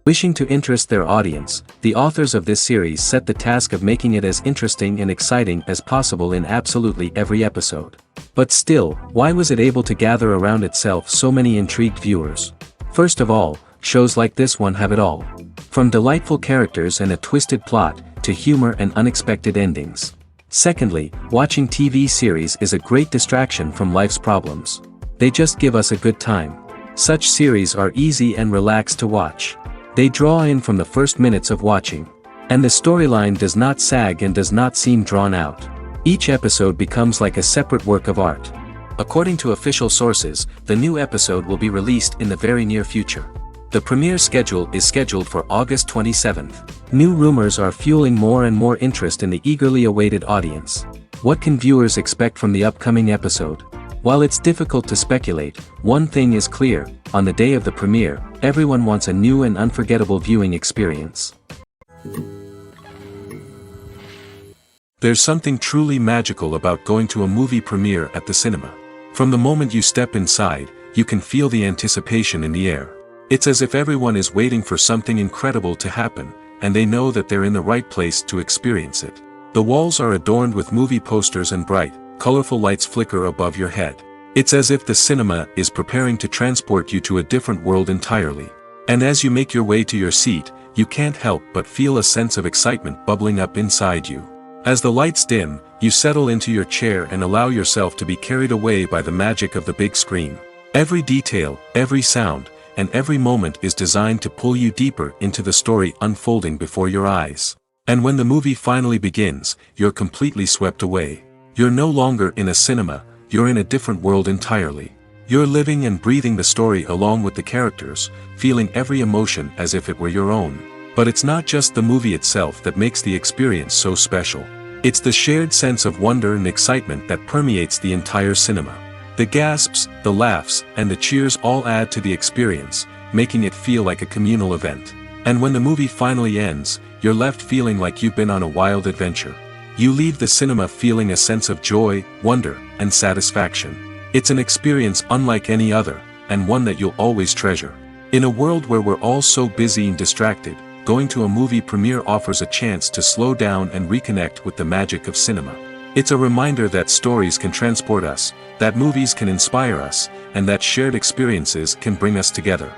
Wishing to interest their audience, the authors of this series set the task of making it as interesting and exciting as possible in absolutely every episode. But still, why was it able to gather around itself so many intrigued viewers? First of all, shows like this one have it all. From delightful characters and a twisted plot, to humor and unexpected endings. Secondly, watching TV series is a great distraction from life's problems. They just give us a good time. Such series are easy and relaxed to watch. They draw in from the first minutes of watching. And the storyline does not sag and does not seem drawn out. Each episode becomes like a separate work of art. According to official sources, the new episode will be released in the very near future. The premiere schedule is scheduled for August 27th. New rumors are fueling more and more interest in the eagerly awaited audience. What can viewers expect from the upcoming episode? While it's difficult to speculate, one thing is clear: on the day of the premiere, everyone wants a new and unforgettable viewing experience. There's something truly magical about going to a movie premiere at the cinema. From the moment you step inside, you can feel the anticipation in the air. It's as if everyone is waiting for something incredible to happen, and they know that they're in the right place to experience it. The walls are adorned with movie posters and bright, colorful lights flicker above your head. It's as if the cinema is preparing to transport you to a different world entirely. And as you make your way to your seat, you can't help but feel a sense of excitement bubbling up inside you. As the lights dim, you settle into your chair and allow yourself to be carried away by the magic of the big screen. Every detail, every sound, and every moment is designed to pull you deeper into the story unfolding before your eyes. And when the movie finally begins, you're completely swept away. You're no longer in a cinema, you're in a different world entirely. You're living and breathing the story along with the characters, feeling every emotion as if it were your own. But it's not just the movie itself that makes the experience so special. It's the shared sense of wonder and excitement that permeates the entire cinema. The gasps, the laughs, and the cheers all add to the experience, making it feel like a communal event. And when the movie finally ends, you're left feeling like you've been on a wild adventure. You leave the cinema feeling a sense of joy, wonder, and satisfaction. It's an experience unlike any other, and one that you'll always treasure. In a world where we're all so busy and distracted, going to a movie premiere offers a chance to slow down and reconnect with the magic of cinema. It's a reminder that stories can transport us, that movies can inspire us, and that shared experiences can bring us together.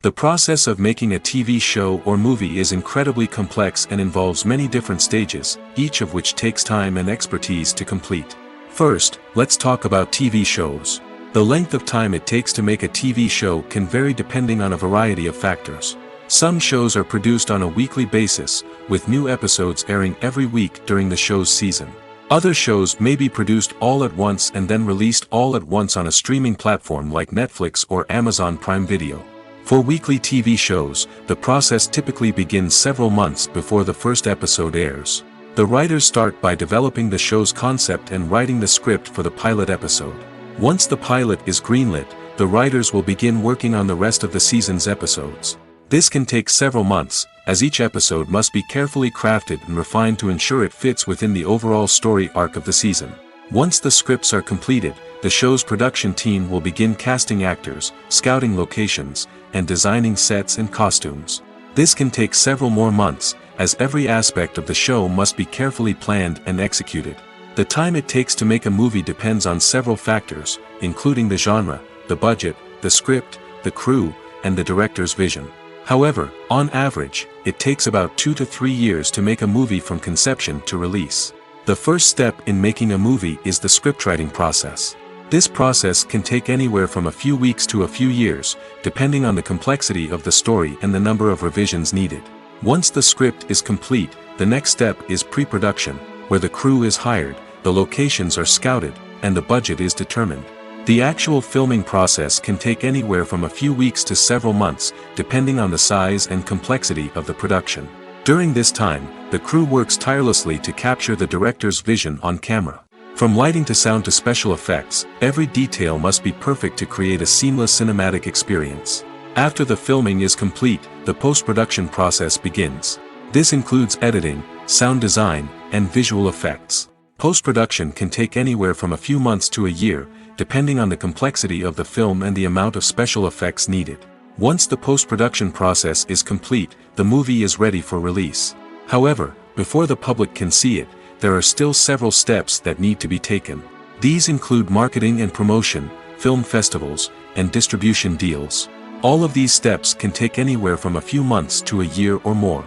The process of making a TV show or movie is incredibly complex and involves many different stages, each of which takes time and expertise to complete. First, let's talk about TV shows. The length of time it takes to make a TV show can vary depending on a variety of factors. Some shows are produced on a weekly basis, with new episodes airing every week during the show's season. Other shows may be produced all at once and then released all at once on a streaming platform like Netflix or Amazon Prime Video. For weekly TV shows, the process typically begins several months before the first episode airs. The writers start by developing the show's concept and writing the script for the pilot episode. Once the pilot is greenlit, the writers will begin working on the rest of the season's episodes. This can take several months, as each episode must be carefully crafted and refined to ensure it fits within the overall story arc of the season. Once the scripts are completed, the show's production team will begin casting actors, scouting locations, and designing sets and costumes. This can take several more months, as every aspect of the show must be carefully planned and executed. The time it takes to make a movie depends on several factors, including the genre, the budget, the script, the crew, and the director's vision. However, on average, it takes about 2 to 3 years to make a movie from conception to release. The first step in making a movie is the scriptwriting process. This process can take anywhere from a few weeks to a few years, depending on the complexity of the story and the number of revisions needed. Once the script is complete, the next step is pre-production, where the crew is hired, the locations are scouted, and the budget is determined. The actual filming process can take anywhere from a few weeks to several months, depending on the size and complexity of the production. During this time, the crew works tirelessly to capture the director's vision on camera. From lighting to sound to special effects, every detail must be perfect to create a seamless cinematic experience. After the filming is complete, the post-production process begins. This includes editing, sound design, and visual effects. Post-production can take anywhere from a few months to a year, depending on the complexity of the film and the amount of special effects needed. Once the post-production process is complete, the movie is ready for release. However, before the public can see it, there are still several steps that need to be taken. These include marketing and promotion, film festivals, and distribution deals. All of these steps can take anywhere from a few months to a year or more.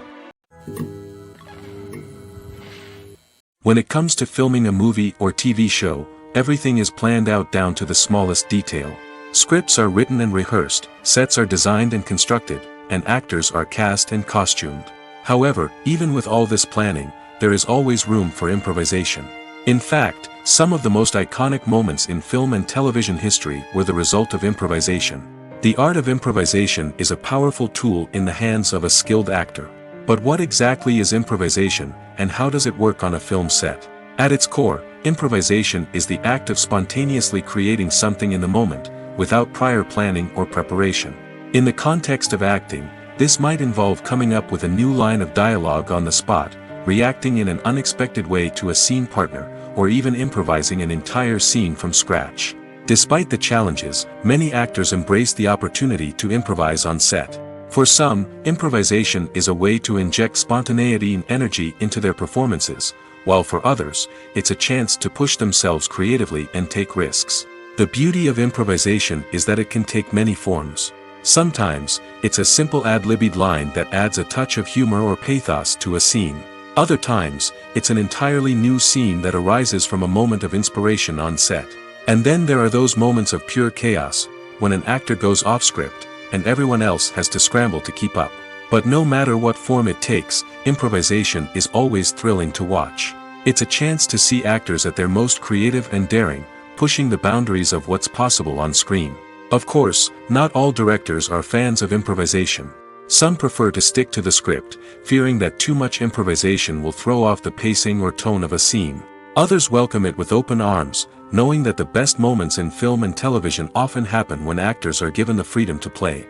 When it comes to filming a movie or TV show, everything is planned out down to the smallest detail. Scripts are written and rehearsed, sets are designed and constructed, and actors are cast and costumed. However, even with all this planning, there is always room for improvisation. In fact, some of the most iconic moments in film and television history were the result of improvisation. The art of improvisation is a powerful tool in the hands of a skilled actor. But what exactly is improvisation, and how does it work on a film set? At its core, improvisation is the act of spontaneously creating something in the moment, without prior planning or preparation. In the context of acting, this might involve coming up with a new line of dialogue on the spot, reacting in an unexpected way to a scene partner, or even improvising an entire scene from scratch. Despite the challenges, many actors embrace the opportunity to improvise on set. For some, improvisation is a way to inject spontaneity and energy into their performances, while for others, it's a chance to push themselves creatively and take risks. The beauty of improvisation is that it can take many forms. Sometimes, it's a simple ad-libbed line that adds a touch of humor or pathos to a scene. Other times, it's an entirely new scene that arises from a moment of inspiration on set. And then there are those moments of pure chaos, when an actor goes off script, and everyone else has to scramble to keep up. But no matter what form it takes, improvisation is always thrilling to watch. It's a chance to see actors at their most creative and daring, pushing the boundaries of what's possible on screen. Of course, not all directors are fans of improvisation. Some prefer to stick to the script, fearing that too much improvisation will throw off the pacing or tone of a scene. Others welcome it with open arms, knowing that the best moments in film and television often happen when actors are given the freedom to play.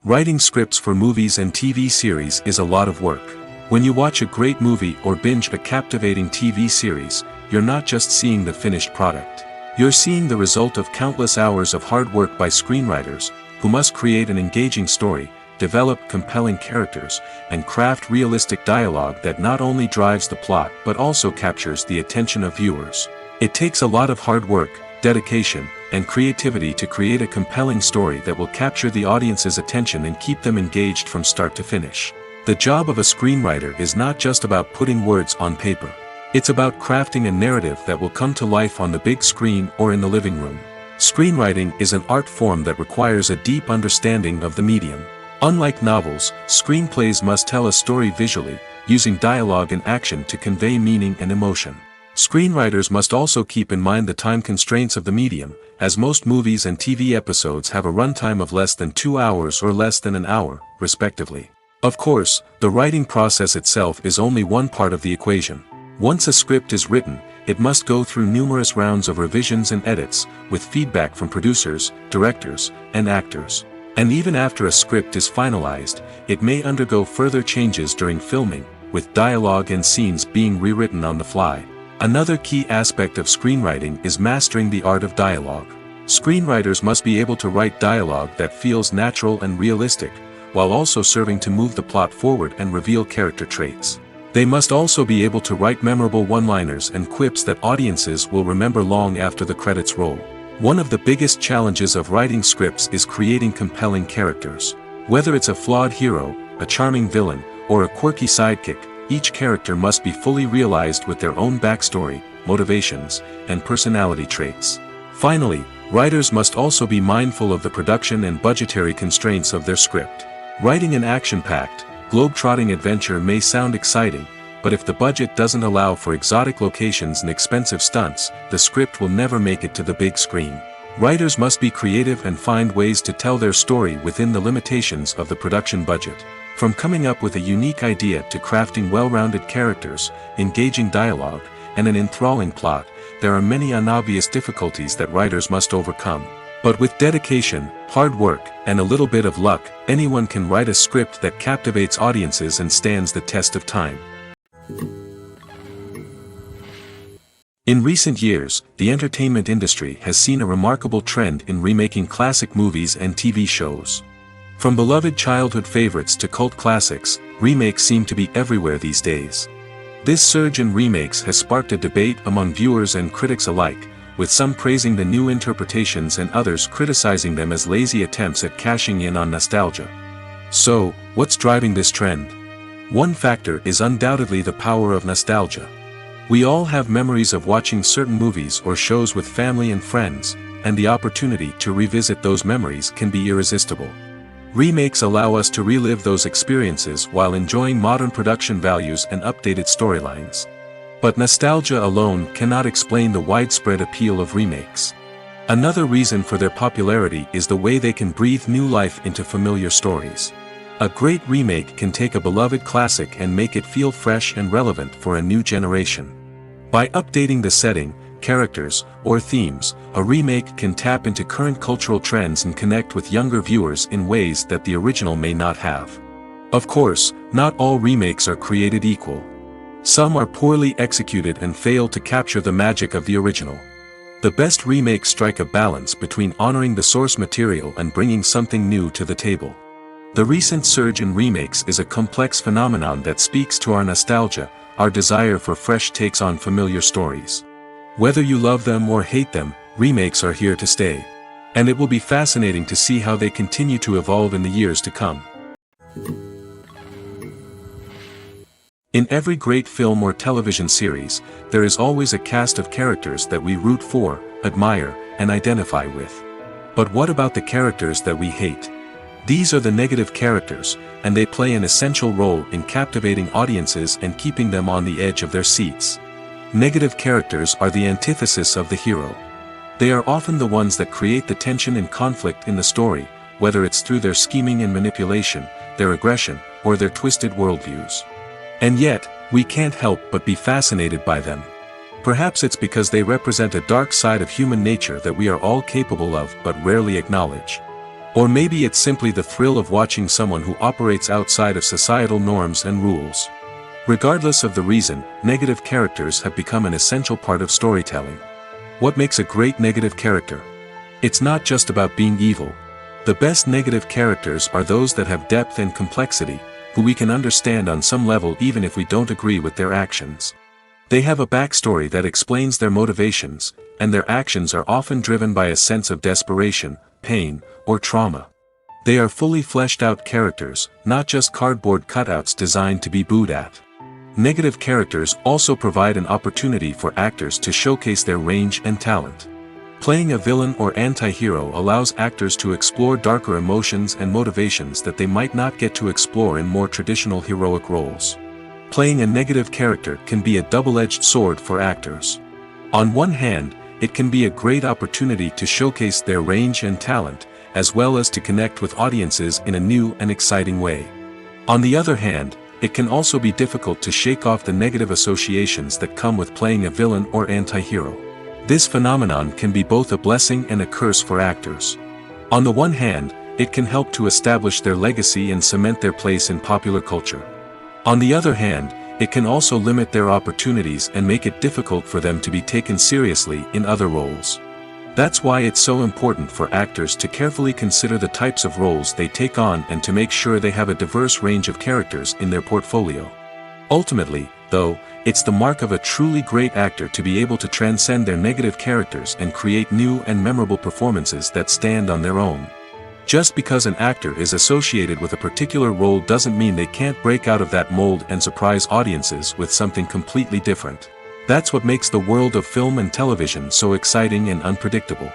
Writing scripts for movies and TV series is a lot of work. When you watch a great movie or binge a captivating TV series, you're not just seeing the finished product. You're seeing the result of countless hours of hard work by screenwriters, who must create an engaging story, develop compelling characters, and craft realistic dialogue that not only drives the plot but also captures the attention of viewers. It takes a lot of hard work, dedication, and creativity to create a compelling story that will capture the audience's attention and keep them engaged from start to finish. The job of a screenwriter is not just about putting words on paper. It's about crafting a narrative that will come to life on the big screen or in the living room. Screenwriting is an art form that requires a deep understanding of the medium. Unlike novels, screenplays must tell a story visually, using dialogue and action to convey meaning and emotion. Screenwriters must also keep in mind the time constraints of the medium, as most movies and TV episodes have a runtime of less than 2 hours or less than an hour, respectively. Of course, the writing process itself is only one part of the equation. Once a script is written, it must go through numerous rounds of revisions and edits, with feedback from producers, directors, and actors. And even after a script is finalized, it may undergo further changes during filming, with dialogue and scenes being rewritten on the fly. Another key aspect of screenwriting is mastering the art of dialogue. Screenwriters must be able to write dialogue that feels natural and realistic, while also serving to move the plot forward and reveal character traits. They must also be able to write memorable one-liners and quips that audiences will remember long after the credits roll. One of the biggest challenges of writing scripts is creating compelling characters. Whether it's a flawed hero, a charming villain, or a quirky sidekick, each character must be fully realized with their own backstory, motivations, and personality traits. Finally, writers must also be mindful of the production and budgetary constraints of their script. Writing an action-packed, globe-trotting adventure may sound exciting, but if the budget doesn't allow for exotic locations and expensive stunts, the script will never make it to the big screen. Writers must be creative and find ways to tell their story within the limitations of the production budget. From coming up with a unique idea to crafting well-rounded characters, engaging dialogue, and an enthralling plot, there are many unobvious difficulties that writers must overcome. But with dedication, hard work, and a little bit of luck, anyone can write a script that captivates audiences and stands the test of time. In recent years, the entertainment industry has seen a remarkable trend in remaking classic movies and TV shows. From beloved childhood favorites to cult classics, remakes seem to be everywhere these days. This surge in remakes has sparked a debate among viewers and critics alike, with some praising the new interpretations and others criticizing them as lazy attempts at cashing in on nostalgia. So, what's driving this trend? One factor is undoubtedly the power of nostalgia. We all have memories of watching certain movies or shows with family and friends, and the opportunity to revisit those memories can be irresistible. Remakes allow us to relive those experiences while enjoying modern production values and updated storylines. But nostalgia alone cannot explain the widespread appeal of remakes. Another reason for their popularity is the way they can breathe new life into familiar stories. A great remake can take a beloved classic and make it feel fresh and relevant for a new generation. By updating the setting, characters, or themes, a remake can tap into current cultural trends and connect with younger viewers in ways that the original may not have. Of course, not all remakes are created equal. Some are poorly executed and fail to capture the magic of the original. The best remakes strike a balance between honoring the source material and bringing something new to the table. The recent surge in remakes is a complex phenomenon that speaks to our nostalgia, our desire for fresh takes on familiar stories. Whether you love them or hate them, remakes are here to stay. And it will be fascinating to see how they continue to evolve in the years to come. In every great film or television series, there is always a cast of characters that we root for, admire, and identify with. But what about the characters that we hate? These are the negative characters, and they play an essential role in captivating audiences and keeping them on the edge of their seats. Negative characters are the antithesis of the hero. They are often the ones that create the tension and conflict in the story, whether it's through their scheming and manipulation, their aggression, or their twisted worldviews. And yet, we can't help but be fascinated by them. Perhaps it's because they represent a dark side of human nature that we are all capable of but rarely acknowledge. Or maybe it's simply the thrill of watching someone who operates outside of societal norms and rules. Regardless of the reason, negative characters have become an essential part of storytelling. What makes a great negative character? It's not just about being evil. The best negative characters are those that have depth and complexity, who we can understand on some level even if we don't agree with their actions. They have a backstory that explains their motivations, and their actions are often driven by a sense of desperation, pain, or trauma. They are fully fleshed out characters, not just cardboard cutouts designed to be booed at. Negative characters also provide an opportunity for actors to showcase their range and talent. Playing a villain or anti-hero allows actors to explore darker emotions and motivations that they might not get to explore in more traditional heroic roles. Playing a negative character can be a double-edged sword for actors. On one hand, it can be a great opportunity to showcase their range and talent, as well as to connect with audiences in a new and exciting way. On the other hand, it can also be difficult to shake off the negative associations that come with playing a villain or anti-hero. This phenomenon can be both a blessing and a curse for actors. On the one hand, it can help to establish their legacy and cement their place in popular culture. On the other hand, it can also limit their opportunities and make it difficult for them to be taken seriously in other roles. That's why it's so important for actors to carefully consider the types of roles they take on and to make sure they have a diverse range of characters in their portfolio. Ultimately, though, it's the mark of a truly great actor to be able to transcend their negative characters and create new and memorable performances that stand on their own. Just because an actor is associated with a particular role doesn't mean they can't break out of that mold and surprise audiences with something completely different. That's what makes the world of film and television so exciting and unpredictable.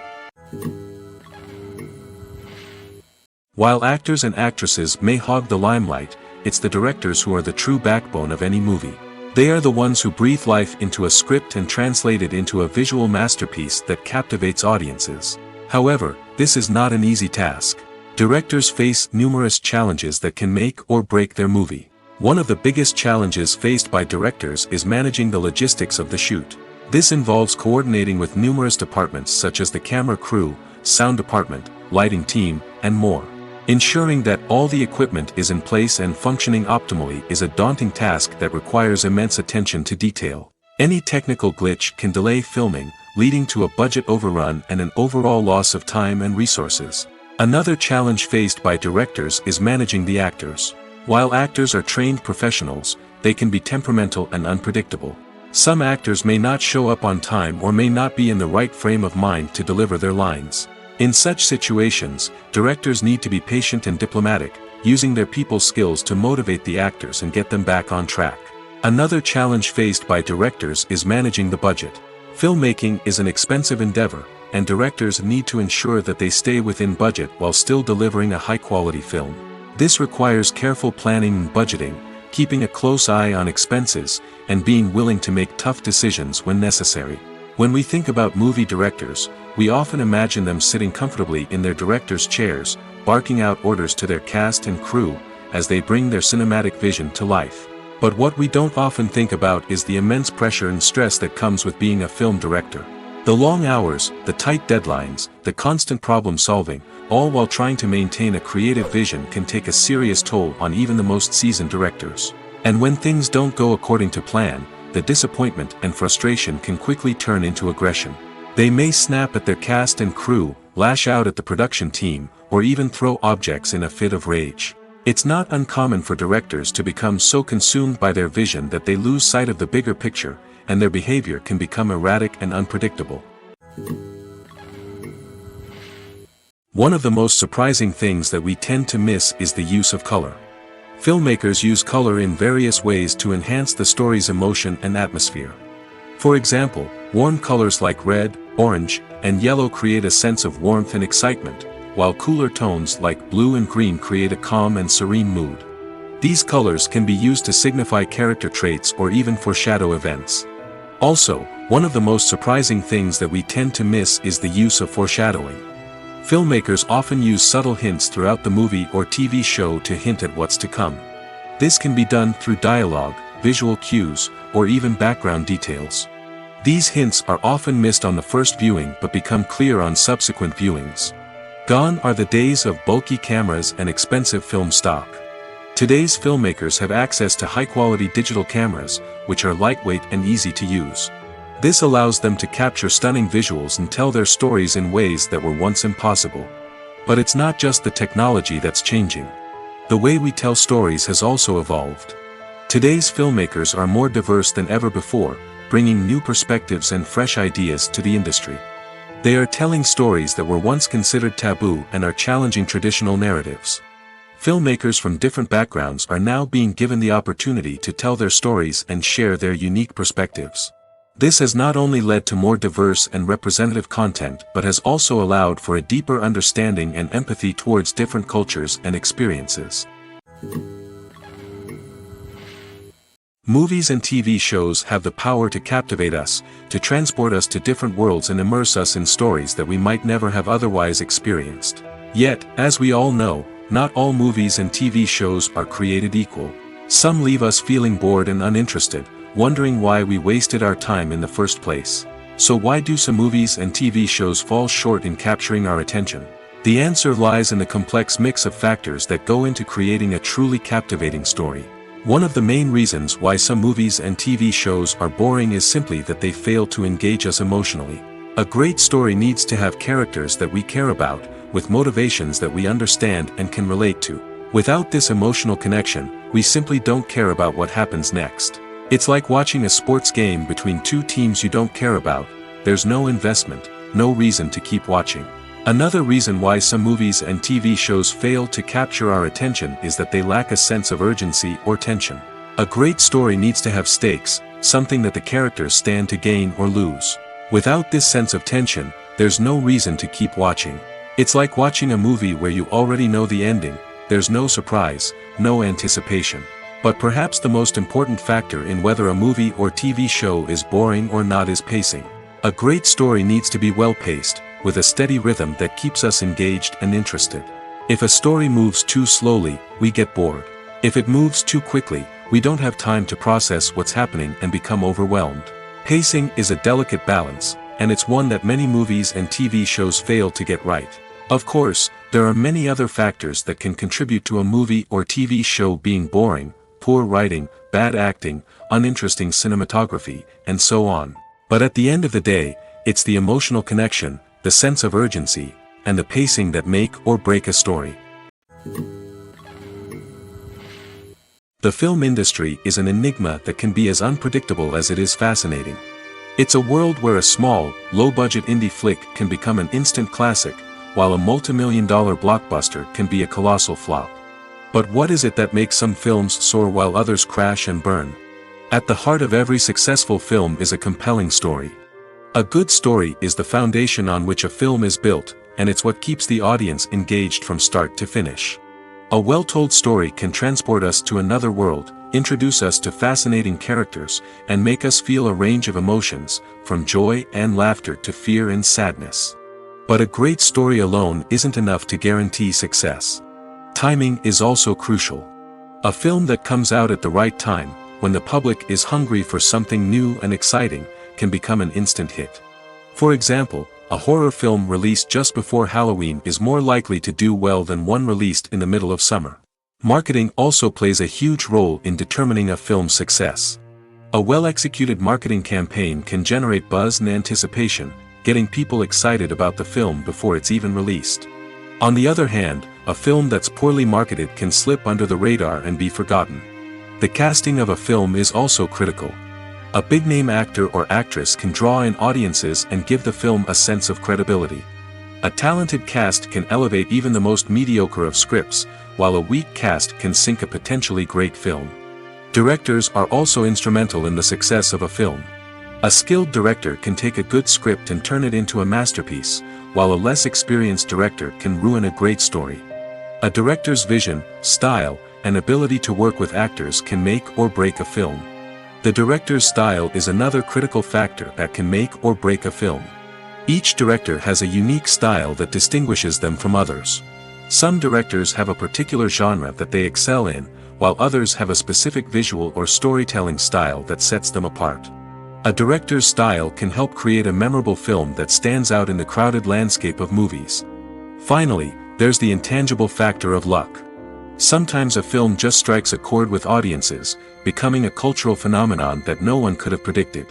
While actors and actresses may hog the limelight, it's the directors who are the true backbone of any movie. They are the ones who breathe life into a script and translate it into a visual masterpiece that captivates audiences. However, this is not an easy task. Directors face numerous challenges that can make or break their movie. One of the biggest challenges faced by directors is managing the logistics of the shoot. This involves coordinating with numerous departments such as the camera crew, sound department, lighting team, and more. Ensuring that all the equipment is in place and functioning optimally is a daunting task that requires immense attention to detail. Any technical glitch can delay filming, leading to a budget overrun and an overall loss of time and resources. Another challenge faced by directors is managing the actors. While actors are trained professionals, they can be temperamental and unpredictable. Some actors may not show up on time or may not be in the right frame of mind to deliver their lines. In such situations, directors need to be patient and diplomatic, using their people skills to motivate the actors and get them back on track. Another challenge faced by directors is managing the budget. Filmmaking is an expensive endeavor, and directors need to ensure that they stay within budget while still delivering a high-quality film. This requires careful planning and budgeting, keeping a close eye on expenses, and being willing to make tough decisions when necessary. When we think about movie directors, we often imagine them sitting comfortably in their director's chairs, barking out orders to their cast and crew, as they bring their cinematic vision to life. But what we don't often think about is the immense pressure and stress that comes with being a film director. The long hours, the tight deadlines, the constant problem solving, all while trying to maintain a creative vision can take a serious toll on even the most seasoned directors. And when things don't go according to plan, the disappointment and frustration can quickly turn into aggression. They may snap at their cast and crew, lash out at the production team, or even throw objects in a fit of rage. It's not uncommon for directors to become so consumed by their vision that they lose sight of the bigger picture, and their behavior can become erratic and unpredictable. One of the most surprising things that we tend to miss is the use of color. Filmmakers use color in various ways to enhance the story's emotion and atmosphere. For example, warm colors like red, orange, and yellow create a sense of warmth and excitement, while cooler tones like blue and green create a calm and serene mood. These colors can be used to signify character traits or even foreshadow events. Also, one of the most surprising things that we tend to miss is the use of foreshadowing. Filmmakers often use subtle hints throughout the movie or TV show to hint at what's to come. This can be done through dialogue, visual cues, or even background details. These hints are often missed on the first viewing but become clear on subsequent viewings. Gone are the days of bulky cameras and expensive film stock. Today's filmmakers have access to high-quality digital cameras, which are lightweight and easy to use. This allows them to capture stunning visuals and tell their stories in ways that were once impossible. But it's not just the technology that's changing. The way we tell stories has also evolved. Today's filmmakers are more diverse than ever before, bringing new perspectives and fresh ideas to the industry. They are telling stories that were once considered taboo and are challenging traditional narratives. Filmmakers from different backgrounds are now being given the opportunity to tell their stories and share their unique perspectives. This has not only led to more diverse and representative content but has also allowed for a deeper understanding and empathy towards different cultures and experiences. Movies and TV shows have the power to captivate us, to transport us to different worlds and immerse us in stories that we might never have otherwise experienced. Yet, as we all know, not all movies and TV shows are created equal. Some leave us feeling bored and uninterested, wondering why we wasted our time in the first place. So why do some movies and TV shows fall short in capturing our attention? The answer lies in the complex mix of factors that go into creating a truly captivating story. One of the main reasons why some movies and TV shows are boring is simply that they fail to engage us emotionally. A great story needs to have characters that we care about, with motivations that we understand and can relate to. Without this emotional connection, we simply don't care about what happens next. It's like watching a sports game between two teams you don't care about. There's no investment, no reason to keep watching. Another reason why some movies and TV shows fail to capture our attention is that they lack a sense of urgency or tension. A great story needs to have stakes, something that the characters stand to gain or lose. Without this sense of tension, there's no reason to keep watching. It's like watching a movie where you already know the ending. There's no surprise, no anticipation. But perhaps the most important factor in whether a movie or TV show is boring or not is pacing. A great story needs to be well-paced, with a steady rhythm that keeps us engaged and interested. If a story moves too slowly, we get bored. If it moves too quickly, we don't have time to process what's happening and become overwhelmed. Pacing is a delicate balance, and it's one that many movies and TV shows fail to get right. Of course, there are many other factors that can contribute to a movie or TV show being boring, poor writing, bad acting, uninteresting cinematography, and so on. But at the end of the day, it's the emotional connection, the sense of urgency, and the pacing that make or break a story. The film industry is an enigma that can be as unpredictable as it is fascinating. It's a world where a small, low-budget indie flick can become an instant classic, while a multi-million-dollar blockbuster can be a colossal flop. But what is it that makes some films soar while others crash and burn? At the heart of every successful film is a compelling story. A good story is the foundation on which a film is built, and it's what keeps the audience engaged from start to finish. A well-told story can transport us to another world, introduce us to fascinating characters, and make us feel a range of emotions, from joy and laughter to fear and sadness. But a great story alone isn't enough to guarantee success. Timing is also crucial. A film that comes out at the right time, when the public is hungry for something new and exciting, can become an instant hit. For example, a horror film released just before Halloween is more likely to do well than one released in the middle of summer. Marketing also plays a huge role in determining a film's success. A well-executed marketing campaign can generate buzz and anticipation, getting people excited about the film before it's even released. On the other hand, a film that's poorly marketed can slip under the radar and be forgotten. The casting of a film is also critical. A big-name actor or actress can draw in audiences and give the film a sense of credibility. A talented cast can elevate even the most mediocre of scripts, while a weak cast can sink a potentially great film. Directors are also instrumental in the success of a film. A skilled director can take a good script and turn it into a masterpiece, while a less experienced director can ruin a great story. A director's vision, style, and ability to work with actors can make or break a film. The director's style is another critical factor that can make or break a film. Each director has a unique style that distinguishes them from others. Some directors have a particular genre that they excel in, while others have a specific visual or storytelling style that sets them apart. A director's style can help create a memorable film that stands out in the crowded landscape of movies. Finally, there's the intangible factor of luck. Sometimes a film just strikes a chord with audiences, becoming a cultural phenomenon that no one could have predicted.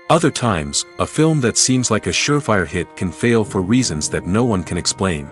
Other times, a film that seems like a surefire hit can fail for reasons that no one can explain.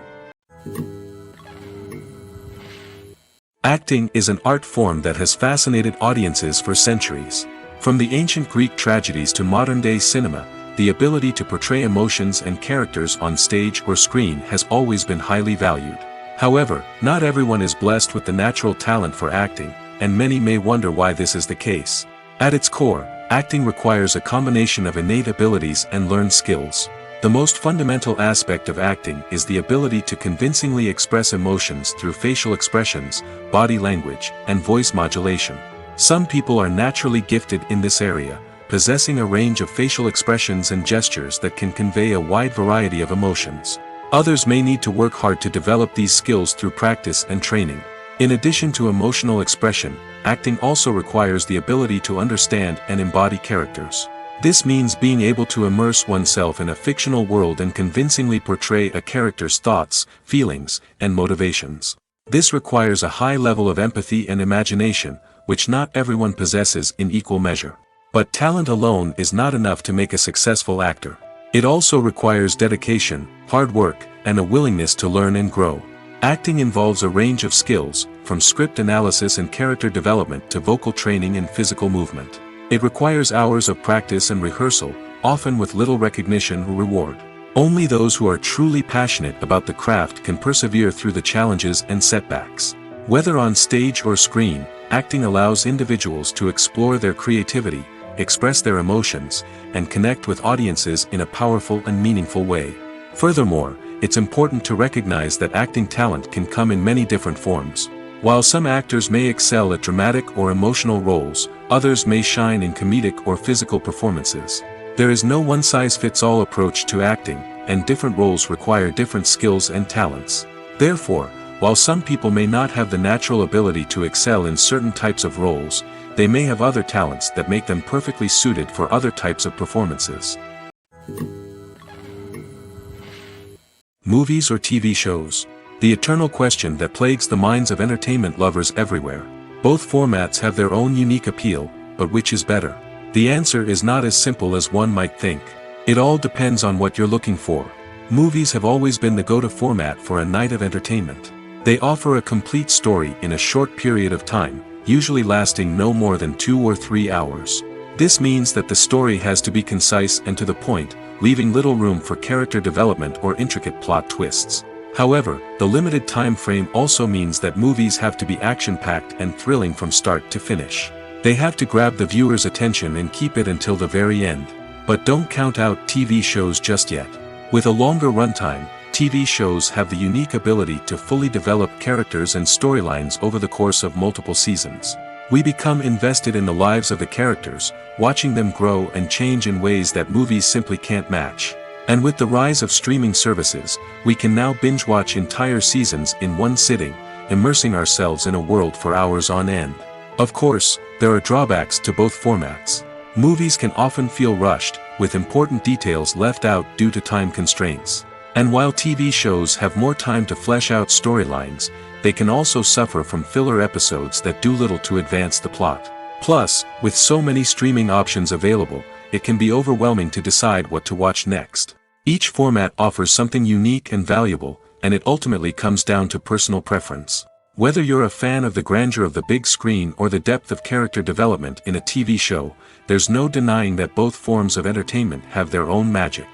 Acting is an art form that has fascinated audiences for centuries. From the ancient Greek tragedies to modern-day cinema, the ability to portray emotions and characters on stage or screen has always been highly valued. However, not everyone is blessed with the natural talent for acting, and many may wonder why this is the case. At its core, acting requires a combination of innate abilities and learned skills. The most fundamental aspect of acting is the ability to convincingly express emotions through facial expressions, body language, and voice modulation. Some people are naturally gifted in this area, possessing a range of facial expressions and gestures that can convey a wide variety of emotions. Others may need to work hard to develop these skills through practice and training. In addition to emotional expression, acting also requires the ability to understand and embody characters. This means being able to immerse oneself in a fictional world and convincingly portray a character's thoughts, feelings, and motivations. This requires a high level of empathy and imagination, which not everyone possesses in equal measure. But talent alone is not enough to make a successful actor. It also requires dedication, hard work, and a willingness to learn and grow. Acting involves a range of skills, from script analysis and character development to vocal training and physical movement. It requires hours of practice and rehearsal, often with little recognition or reward. Only those who are truly passionate about the craft can persevere through the challenges and setbacks. Whether on stage or screen, acting allows individuals to explore their creativity, express their emotions, and connect with audiences in a powerful and meaningful way. Furthermore, it's important to recognize that acting talent can come in many different forms. While some actors may excel at dramatic or emotional roles, others may shine in comedic or physical performances. There is no one-size-fits-all approach to acting, and different roles require different skills and talents. Therefore, while some people may not have the natural ability to excel in certain types of roles, they may have other talents that make them perfectly suited for other types of performances. Movies or TV shows? The eternal question that plagues the minds of entertainment lovers everywhere. Both formats have their own unique appeal, but which is better? The answer is not as simple as one might think. It all depends on what you're looking for. Movies have always been the go-to format for a night of entertainment. They offer a complete story in a short period of time, usually lasting no more than 2 or 3 hours. This means that the story has to be concise and to the point, leaving little room for character development or intricate plot twists. However, the limited time frame also means that movies have to be action-packed and thrilling from start to finish. They have to grab the viewer's attention and keep it until the very end. But don't count out TV shows just yet. With a longer runtime, TV shows have the unique ability to fully develop characters and storylines over the course of multiple seasons. We become invested in the lives of the characters, watching them grow and change in ways that movies simply can't match. And with the rise of streaming services, we can now binge-watch entire seasons in one sitting, immersing ourselves in a world for hours on end. Of course, there are drawbacks to both formats. Movies can often feel rushed, with important details left out due to time constraints. And while TV shows have more time to flesh out storylines, they can also suffer from filler episodes that do little to advance the plot. Plus, with so many streaming options available, it can be overwhelming to decide what to watch next. Each format offers something unique and valuable, and it ultimately comes down to personal preference. Whether you're a fan of the grandeur of the big screen or the depth of character development in a TV show, there's no denying that both forms of entertainment have their own magic.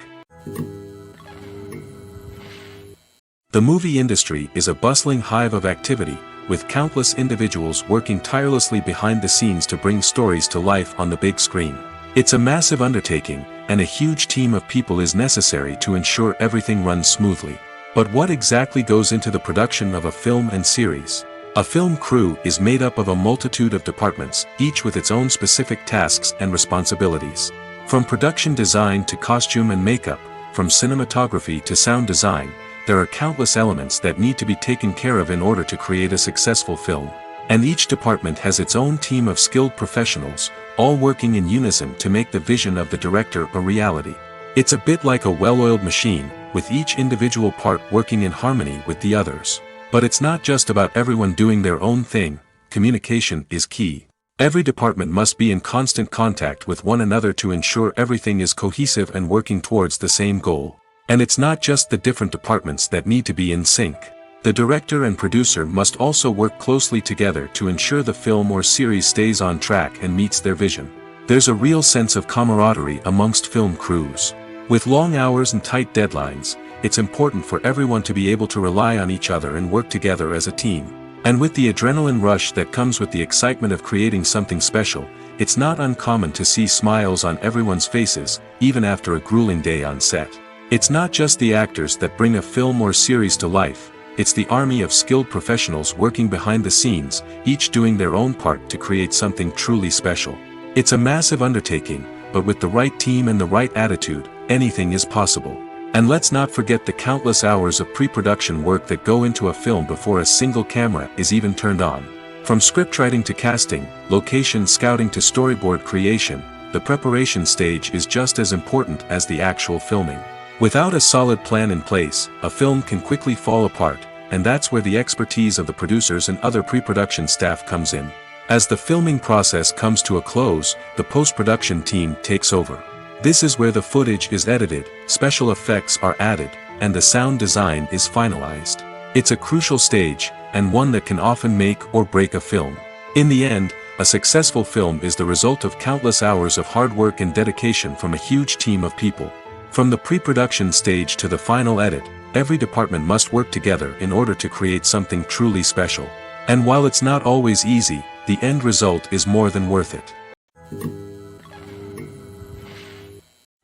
The movie industry is a bustling hive of activity, with countless individuals working tirelessly behind the scenes to bring stories to life on the big screen. It's a massive undertaking, and a huge team of people is necessary to ensure everything runs smoothly. But what exactly goes into the production of a film and series? A film crew is made up of a multitude of departments, each with its own specific tasks and responsibilities. From production design to costume and makeup, from cinematography to sound design, there are countless elements that need to be taken care of in order to create a successful film. And each department has its own team of skilled professionals, all working in unison to make the vision of the director a reality. It's a bit like a well-oiled machine, with each individual part working in harmony with the others. But it's not just about everyone doing their own thing. Communication is key. Every department must be in constant contact with one another to ensure everything is cohesive and working towards the same goal. And it's not just the different departments that need to be in sync. The director and producer must also work closely together to ensure the film or series stays on track and meets their vision. There's a real sense of camaraderie amongst film crews. With long hours and tight deadlines, it's important for everyone to be able to rely on each other and work together as a team. And with the adrenaline rush that comes with the excitement of creating something special, it's not uncommon to see smiles on everyone's faces, even after a grueling day on set. It's not just the actors that bring a film or series to life, it's the army of skilled professionals working behind the scenes, each doing their own part to create something truly special. It's a massive undertaking, but with the right team and the right attitude, anything is possible. And let's not forget the countless hours of pre-production work that go into a film before a single camera is even turned on. From scriptwriting to casting, location scouting to storyboard creation, the preparation stage is just as important as the actual filming. Without a solid plan in place, a film can quickly fall apart, and that's where the expertise of the producers and other pre-production staff comes in. As the filming process comes to a close, the post-production team takes over. This is where the footage is edited, special effects are added, and the sound design is finalized. It's a crucial stage, and one that can often make or break a film. In the end, a successful film is the result of countless hours of hard work and dedication from a huge team of people. From the pre-production stage to the final edit, every department must work together in order to create something truly special. And while it's not always easy, the end result is more than worth it.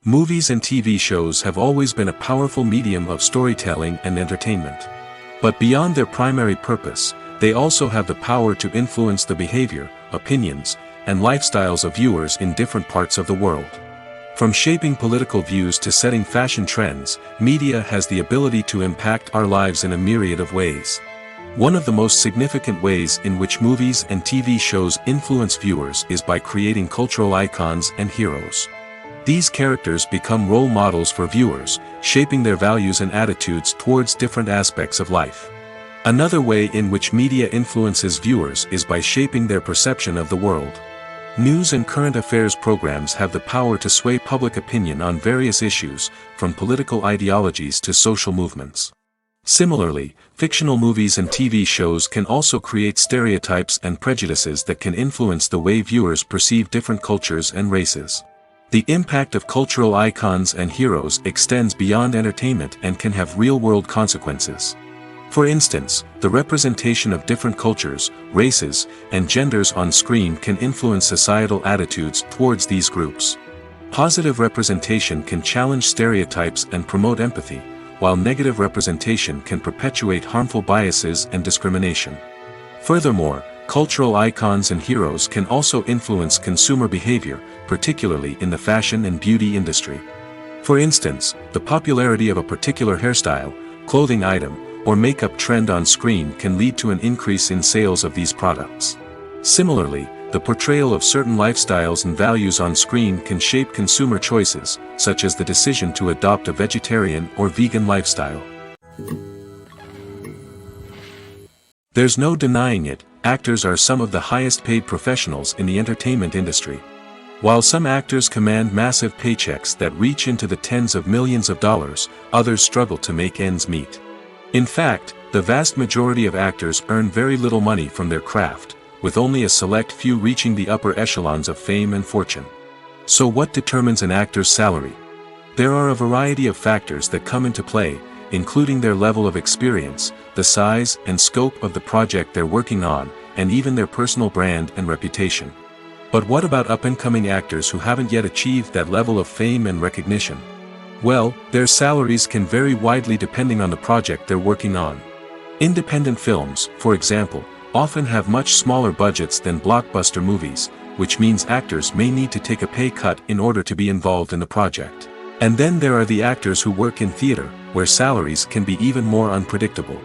Movies and TV shows have always been a powerful medium of storytelling and entertainment. But beyond their primary purpose, they also have the power to influence the behavior, opinions, and lifestyles of viewers in different parts of the world. From shaping political views to setting fashion trends, media has the ability to impact our lives in a myriad of ways. One of the most significant ways in which movies and TV shows influence viewers is by creating cultural icons and heroes. These characters become role models for viewers, shaping their values and attitudes towards different aspects of life. Another way in which media influences viewers is by shaping their perception of the world. News and current affairs programs have the power to sway public opinion on various issues, from political ideologies to social movements. Similarly, fictional movies and TV shows can also create stereotypes and prejudices that can influence the way viewers perceive different cultures and races. The impact of cultural icons and heroes extends beyond entertainment and can have real-world consequences. For instance, the representation of different cultures, races, and genders on screen can influence societal attitudes towards these groups. Positive representation can challenge stereotypes and promote empathy, while negative representation can perpetuate harmful biases and discrimination. Furthermore, cultural icons and heroes can also influence consumer behavior, particularly in the fashion and beauty industry. For instance, the popularity of a particular hairstyle, clothing item, or makeup trend on screen can lead to an increase in sales of these products. Similarly, the portrayal of certain lifestyles and values on screen can shape consumer choices, such as the decision to adopt a vegetarian or vegan lifestyle. There's no denying it, actors are some of the highest paid professionals in the entertainment industry. While some actors command massive paychecks that reach into the tens of millions of dollars, others struggle to make ends meet. In fact, the vast majority of actors earn very little money from their craft, with only a select few reaching the upper echelons of fame and fortune. So what determines an actor's salary? There are a variety of factors that come into play, including their level of experience, the size and scope of the project they're working on, and even their personal brand and reputation. But what about up-and-coming actors who haven't yet achieved that level of fame and recognition? Well, their salaries can vary widely depending on the project they're working on. Independent films, for example, often have much smaller budgets than blockbuster movies, which means actors may need to take a pay cut in order to be involved in the project. And then there are the actors who work in theater, where salaries can be even more unpredictable.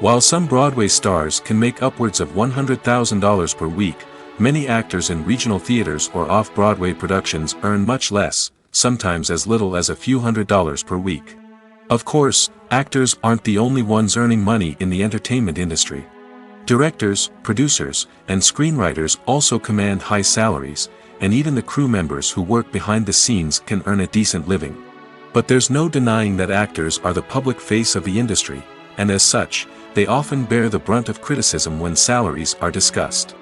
While some Broadway stars can make upwards of $100,000 per week, many actors in regional theaters or off-Broadway productions earn much less, sometimes as little as a few $100s per week. Of course, actors aren't the only ones earning money in the entertainment industry. Directors, producers, and screenwriters also command high salaries, and even the crew members who work behind the scenes can earn a decent living. But there's no denying that actors are the public face of the industry, and as such, they often bear the brunt of criticism when salaries are discussed.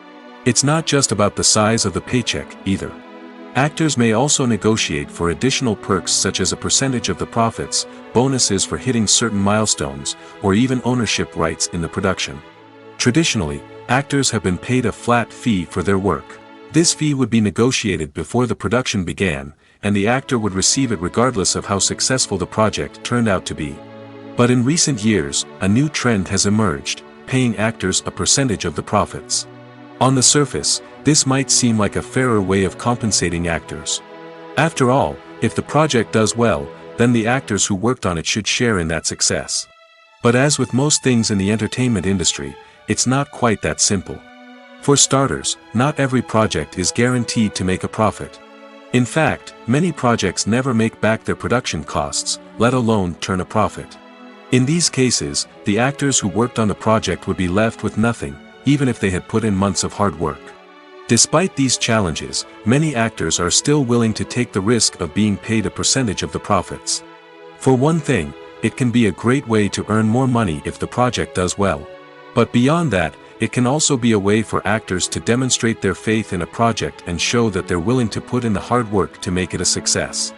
It's not just about the size of the paycheck, either. Actors may also negotiate for additional perks such as a percentage of the profits, bonuses for hitting certain milestones, or even ownership rights in the production. Traditionally, actors have been paid a flat fee for their work. This fee would be negotiated before the production began, and the actor would receive it regardless of how successful the project turned out to be. But in recent years, a new trend has emerged, paying actors a percentage of the profits. On the surface, this might seem like a fairer way of compensating actors. After all, if the project does well, then the actors who worked on it should share in that success. But as with most things in the entertainment industry, it's not quite that simple. For starters, not every project is guaranteed to make a profit. In fact, many projects never make back their production costs, let alone turn a profit. In these cases, the actors who worked on the project would be left with nothing, even if they had put in months of hard work. Despite these challenges, many actors are still willing to take the risk of being paid a percentage of the profits. For one thing, it can be a great way to earn more money if the project does well. But beyond that, it can also be a way for actors to demonstrate their faith in a project and show that they're willing to put in the hard work to make it a success.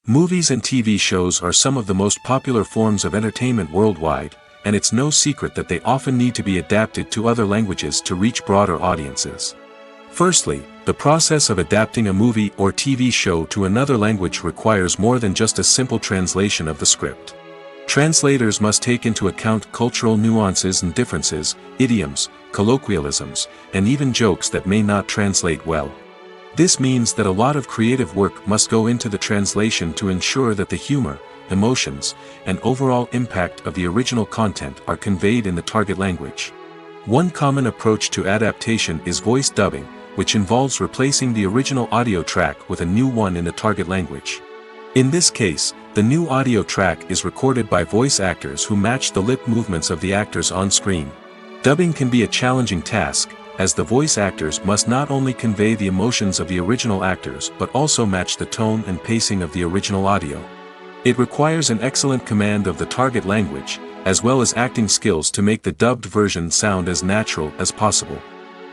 Movies and TV shows are some of the most popular forms of entertainment worldwide, and it's no secret that they often need to be adapted to other languages to reach broader audiences. Firstly, the process of adapting a movie or TV show to another language requires more than just a simple translation of the script. Translators must take into account cultural nuances and differences, idioms, colloquialisms, and even jokes that may not translate well. This means that a lot of creative work must go into the translation to ensure that the humor, emotions, and overall impact of the original content are conveyed in the target language. One common approach to adaptation is voice dubbing, which involves replacing the original audio track with a new one in the target language. In this case, The new audio track is recorded by voice actors who match the lip movements of the actors on screen. Dubbing can be a challenging task, as the voice actors must not only convey the emotions of the original actors but also match the tone and pacing of the original audio. It requires an excellent command of the target language, as well as acting skills to make the dubbed version sound as natural as possible.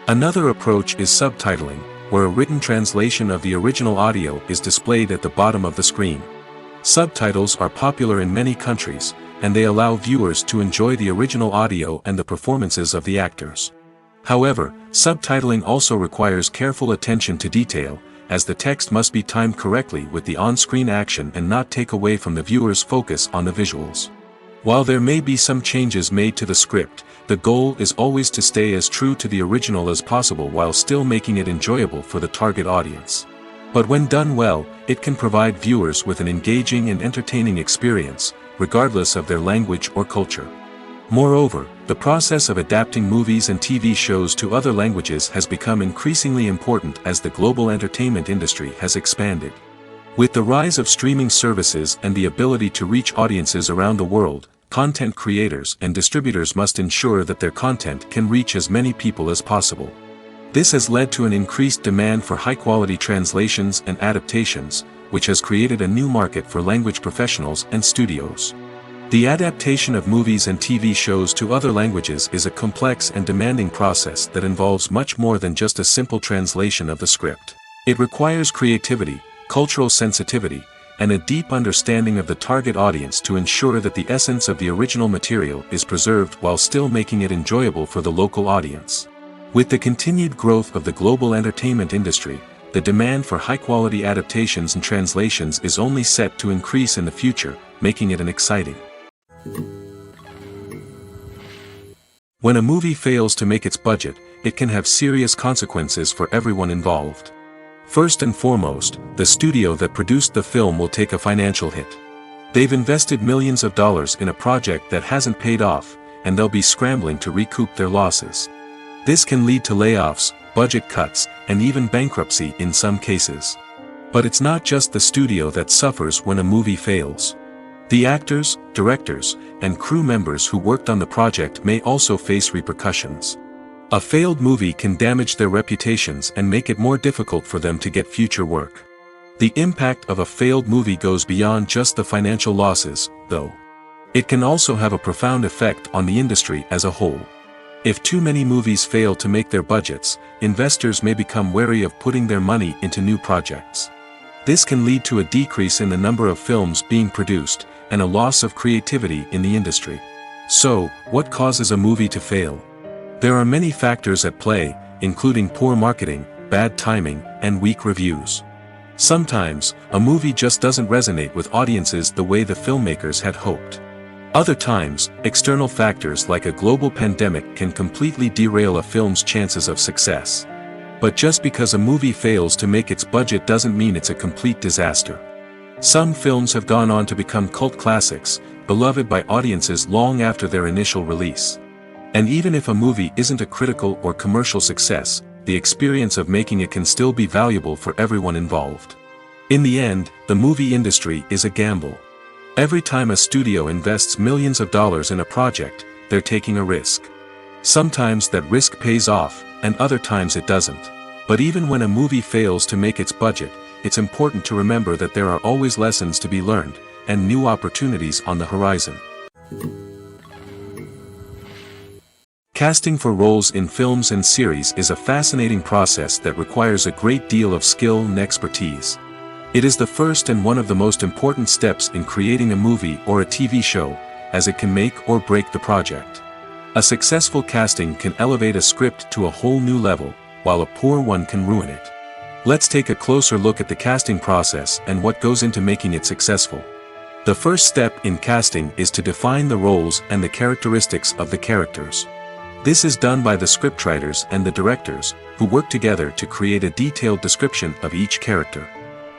Another approach is subtitling, where a written translation of the original audio is displayed at the bottom of the screen. Subtitles are popular in many countries, and they allow viewers to enjoy the original audio and the performances of the actors. However, subtitling also requires careful attention to detail, as the text must be timed correctly with the on-screen action and not take away from the viewer's focus on the visuals. While there may be some changes made to the script, the goal is always to stay as true to the original as possible while still making it enjoyable for the target audience. But when done well, it can provide viewers with an engaging and entertaining experience, regardless of their language or culture. Moreover, the process of adapting movies and TV shows to other languages has become increasingly important as the global entertainment industry has expanded. With the rise of streaming services and the ability to reach audiences around the world, content creators and distributors must ensure that their content can reach as many people as possible. This has led to an increased demand for high-quality translations and adaptations, which has created a new market for language professionals and studios. The adaptation of movies and TV shows to other languages is a complex and demanding process that involves much more than just a simple translation of the script. It requires creativity, cultural sensitivity, and a deep understanding of the target audience to ensure that the essence of the original material is preserved while still making it enjoyable for the local audience. With the continued growth of the global entertainment industry, the demand for high-quality adaptations and translations is only set to increase in the future, making it exciting. When a movie fails to make its budget, it can have serious consequences for everyone involved. First and foremost, the studio that produced the film will take a financial hit. They've invested millions of dollars in a project that hasn't paid off, and they'll be scrambling to recoup their losses. This can lead to layoffs, budget cuts, and even bankruptcy in some cases. But it's not just the studio that suffers when a movie fails. The actors, directors, and crew members who worked on the project may also face repercussions. A failed movie can damage their reputations and make it more difficult for them to get future work. The impact of a failed movie goes beyond just the financial losses, though. It can also have a profound effect on the industry as a whole. If too many movies fail to make their budgets, investors may become wary of putting their money into new projects. This can lead to a decrease in the number of films being produced, and a loss of creativity in the industry. So, what causes a movie to fail? There are many factors at play, including poor marketing, bad timing, and weak reviews. Sometimes, a movie just doesn't resonate with audiences the way the filmmakers had hoped. Other times, external factors like a global pandemic can completely derail a film's chances of success. But just because a movie fails to make its budget doesn't mean it's a complete disaster. Some films have gone on to become cult classics, beloved by audiences long after their initial release. And even if a movie isn't a critical or commercial success, the experience of making it can still be valuable for everyone involved. In the end, the movie industry is a gamble. Every time a studio invests millions of dollars in a project, they're taking a risk. Sometimes that risk pays off, and other times it doesn't. But even when a movie fails to make its budget, it's important to remember that there are always lessons to be learned, and new opportunities on the horizon. Casting for roles in films and series is a fascinating process that requires a great deal of skill and expertise. It is the first and one of the most important steps in creating a movie or a TV show, as it can make or break the project. A successful casting can elevate a script to a whole new level, while a poor one can ruin it. Let's take a closer look at the casting process and what goes into making it successful. The first step in casting is to define the roles and the characteristics of the characters. This is done by the scriptwriters and the directors, who work together to create a detailed description of each character.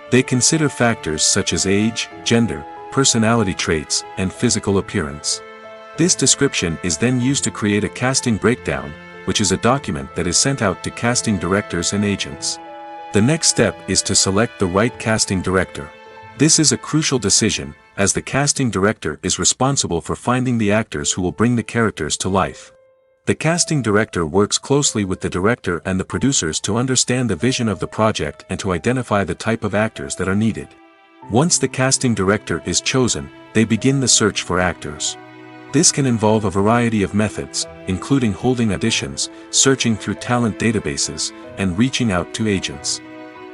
They consider factors such as age, gender, personality traits, and physical appearance. This description is then used to create a casting breakdown, which is a document that is sent out to casting directors and agents. The next step is to select the right casting director. This is a crucial decision, as the casting director is responsible for finding the actors who will bring the characters to life. The casting director works closely with the director and the producers to understand the vision of the project and to identify the type of actors that are needed. Once the casting director is chosen, they begin the search for actors. This can involve a variety of methods, including holding auditions, searching through talent databases, and reaching out to agents.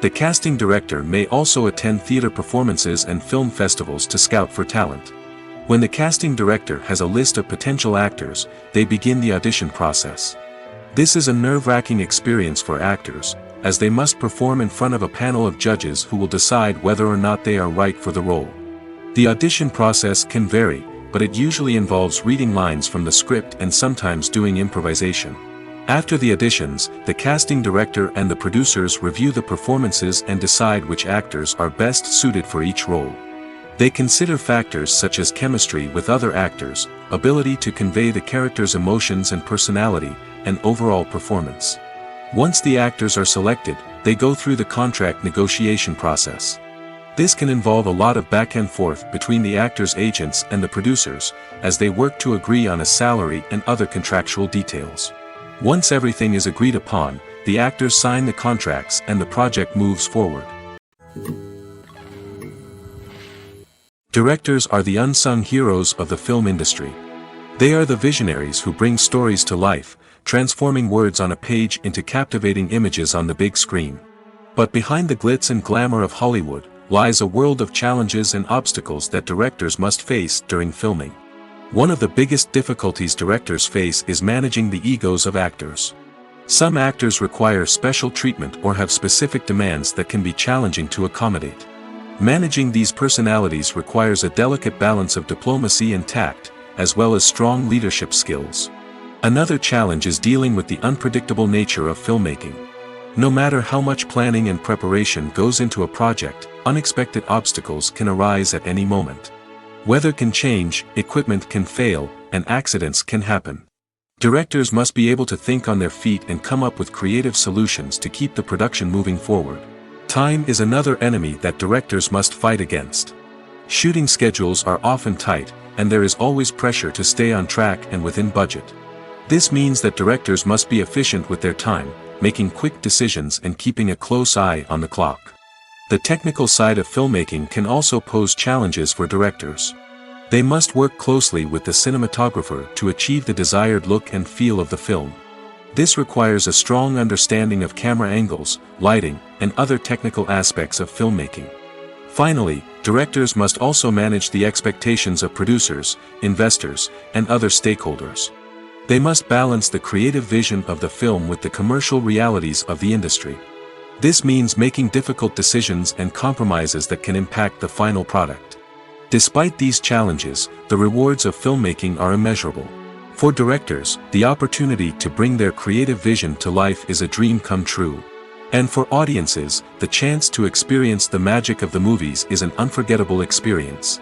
The casting director may also attend theater performances and film festivals to scout for talent. When the casting director has a list of potential actors, they begin the audition process. This is a nerve-wracking experience for actors, as they must perform in front of a panel of judges who will decide whether or not they are right for the role. The audition process can vary, but it usually involves reading lines from the script and sometimes doing improvisation. After the auditions, the casting director and the producers review the performances and decide which actors are best suited for each role. They consider factors such as chemistry with other actors, ability to convey the character's emotions and personality, and overall performance. Once the actors are selected, they go through the contract negotiation process. This can involve a lot of back and forth between the actors' agents and the producers, as they work to agree on a salary and other contractual details. Once everything is agreed upon, the actors sign the contracts and the project moves forward. Directors are the unsung heroes of the film industry. They are the visionaries who bring stories to life, transforming words on a page into captivating images on the big screen. But behind the glitz and glamour of Hollywood, lies a world of challenges and obstacles that directors must face during filming. One of the biggest difficulties directors face is managing the egos of actors. Some actors require special treatment or have specific demands that can be challenging to accommodate. Managing these personalities requires a delicate balance of diplomacy and tact, as well as strong leadership skills. Another challenge is dealing with the unpredictable nature of filmmaking. No matter how much planning and preparation goes into a project, unexpected obstacles can arise at any moment. Weather can change, equipment can fail, and accidents can happen. Directors must be able to think on their feet and come up with creative solutions to keep the production moving forward. Time is another enemy that directors must fight against. Shooting schedules are often tight, and there is always pressure to stay on track and within budget. This means that directors must be efficient with their time, making quick decisions and keeping a close eye on the clock. The technical side of filmmaking can also pose challenges for directors. They must work closely with the cinematographer to achieve the desired look and feel of the film. This requires a strong understanding of camera angles, lighting, and other technical aspects of filmmaking. Finally, directors must also manage the expectations of producers, investors, and other stakeholders. They must balance the creative vision of the film with the commercial realities of the industry. This means making difficult decisions and compromises that can impact the final product. Despite these challenges, the rewards of filmmaking are immeasurable. For directors, the opportunity to bring their creative vision to life is a dream come true. And for audiences, the chance to experience the magic of the movies is an unforgettable experience.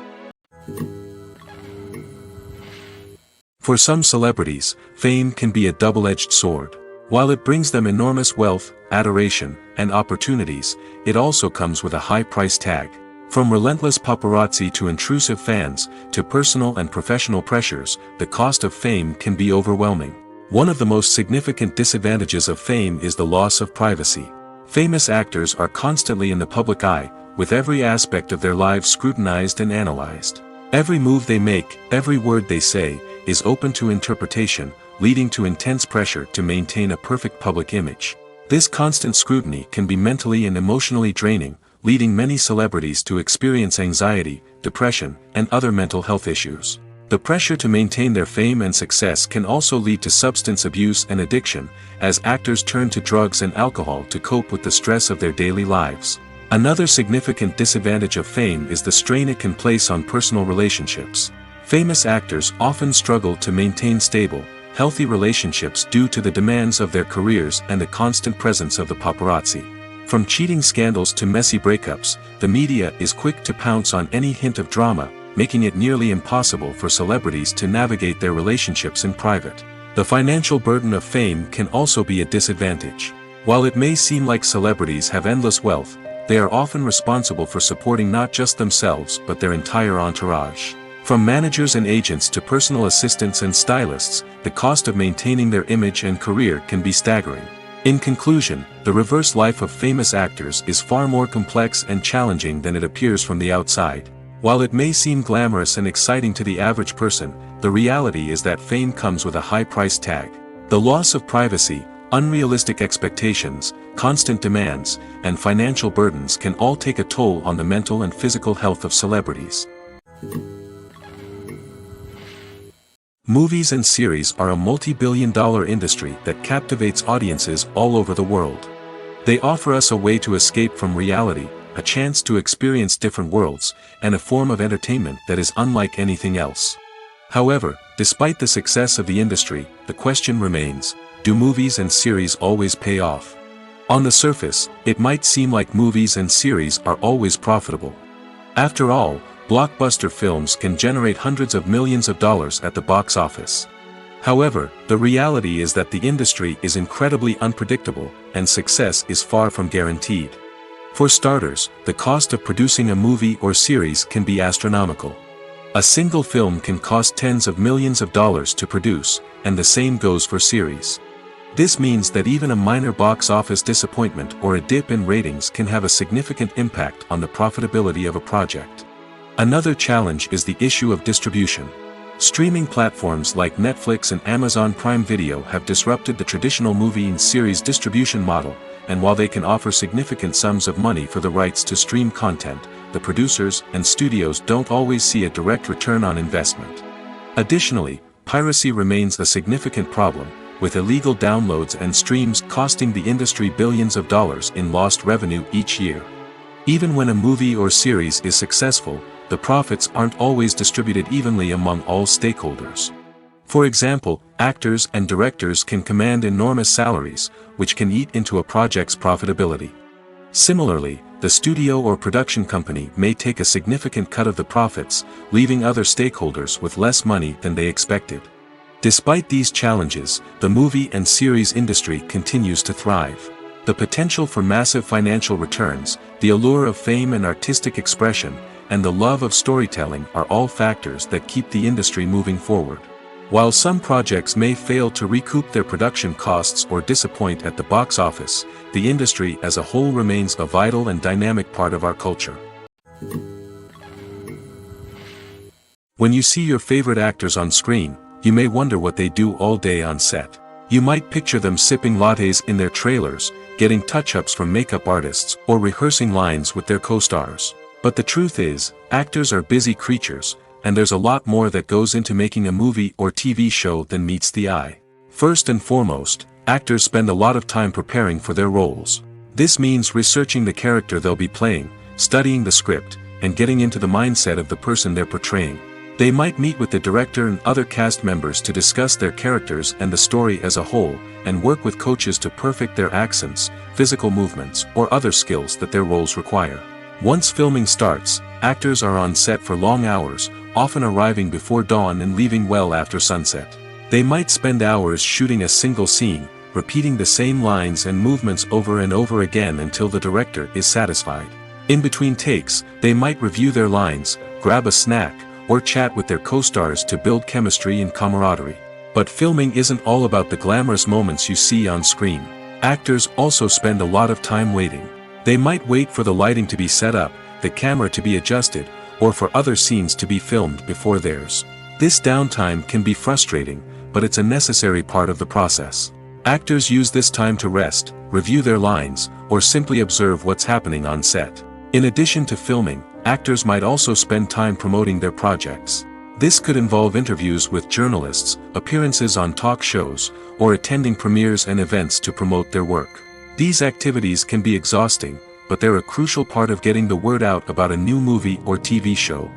For some celebrities, fame can be a double-edged sword. While it brings them enormous wealth, adoration, and opportunities, it also comes with a high price tag. From relentless paparazzi to intrusive fans, to personal and professional pressures, the cost of fame can be overwhelming. One of the most significant disadvantages of fame is the loss of privacy. Famous actors are constantly in the public eye, with every aspect of their lives scrutinized and analyzed. Every move they make, every word they say, is open to interpretation, leading to intense pressure to maintain a perfect public image. This constant scrutiny can be mentally and emotionally draining, leading many celebrities to experience anxiety, depression, and other mental health issues. The pressure to maintain their fame and success can also lead to substance abuse and addiction, as actors turn to drugs and alcohol to cope with the stress of their daily lives. Another significant disadvantage of fame is the strain it can place on personal relationships. Famous actors often struggle to maintain stable, healthy relationships due to the demands of their careers and the constant presence of the paparazzi. From cheating scandals to messy breakups, the media is quick to pounce on any hint of drama, making it nearly impossible for celebrities to navigate their relationships in private. The financial burden of fame can also be a disadvantage. While it may seem like celebrities have endless wealth, they are often responsible for supporting not just themselves but their entire entourage. From managers and agents to personal assistants and stylists, the cost of maintaining their image and career can be staggering. In conclusion, the reverse life of famous actors is far more complex and challenging than it appears from the outside. While it may seem glamorous and exciting to the average person, the reality is that fame comes with a high price tag. The loss of privacy, unrealistic expectations, constant demands, and financial burdens can all take a toll on the mental and physical health of celebrities. Movies and series are a multi-billion-dollar industry that captivates audiences all over the world. They offer us a way to escape from reality, a chance to experience different worlds, and a form of entertainment that is unlike anything else. However, despite the success of the industry, the question remains, do movies and series always pay off? On the surface, it might seem like movies and series are always profitable. After all, blockbuster films can generate hundreds of millions of dollars at the box office. However, the reality is that the industry is incredibly unpredictable, and success is far from guaranteed. For starters, the cost of producing a movie or series can be astronomical. A single film can cost tens of millions of dollars to produce, and the same goes for series. This means that even a minor box office disappointment or a dip in ratings can have a significant impact on the profitability of a project. Another challenge is the issue of distribution. Streaming platforms like Netflix and Amazon Prime Video have disrupted the traditional movie and series distribution model, and while they can offer significant sums of money for the rights to stream content, the producers and studios don't always see a direct return on investment. Additionally, piracy remains a significant problem, with illegal downloads and streams costing the industry billions of dollars in lost revenue each year. Even when a movie or series is successful, the profits aren't always distributed evenly among all stakeholders. For example, actors and directors can command enormous salaries, which can eat into a project's profitability. Similarly, the studio or production company may take a significant cut of the profits, leaving other stakeholders with less money than they expected. Despite these challenges, the movie and series industry continues to thrive. The potential for massive financial returns, the allure of fame and artistic expression, and the love of storytelling are all factors that keep the industry moving forward. While some projects may fail to recoup their production costs or disappoint at the box office, the industry as a whole remains a vital and dynamic part of our culture. When you see your favorite actors on screen, you may wonder what they do all day on set. You might picture them sipping lattes in their trailers, getting touch-ups from makeup artists, or rehearsing lines with their co-stars. But the truth is, actors are busy creatures, and there's a lot more that goes into making a movie or TV show than meets the eye. First and foremost, actors spend a lot of time preparing for their roles. This means researching the character they'll be playing, studying the script, and getting into the mindset of the person they're portraying. They might meet with the director and other cast members to discuss their characters and the story as a whole, and work with coaches to perfect their accents, physical movements, or other skills that their roles require. Once filming starts, actors are on set for long hours, often arriving before dawn and leaving well after sunset. They might spend hours shooting a single scene, repeating the same lines and movements over and over again until the director is satisfied. In between takes, they might review their lines, grab a snack, or chat with their co-stars to build chemistry and camaraderie. But filming isn't all about the glamorous moments you see on screen. Actors also spend a lot of time waiting. They might wait for the lighting to be set up, the camera to be adjusted, or for other scenes to be filmed before theirs. This downtime can be frustrating, but it's a necessary part of the process. Actors use this time to rest, review their lines, or simply observe what's happening on set. In addition to filming, actors might also spend time promoting their projects. This could involve interviews with journalists, appearances on talk shows, or attending premieres and events to promote their work. These activities can be exhausting, but they're a crucial part of getting the word out about a new movie or TV show.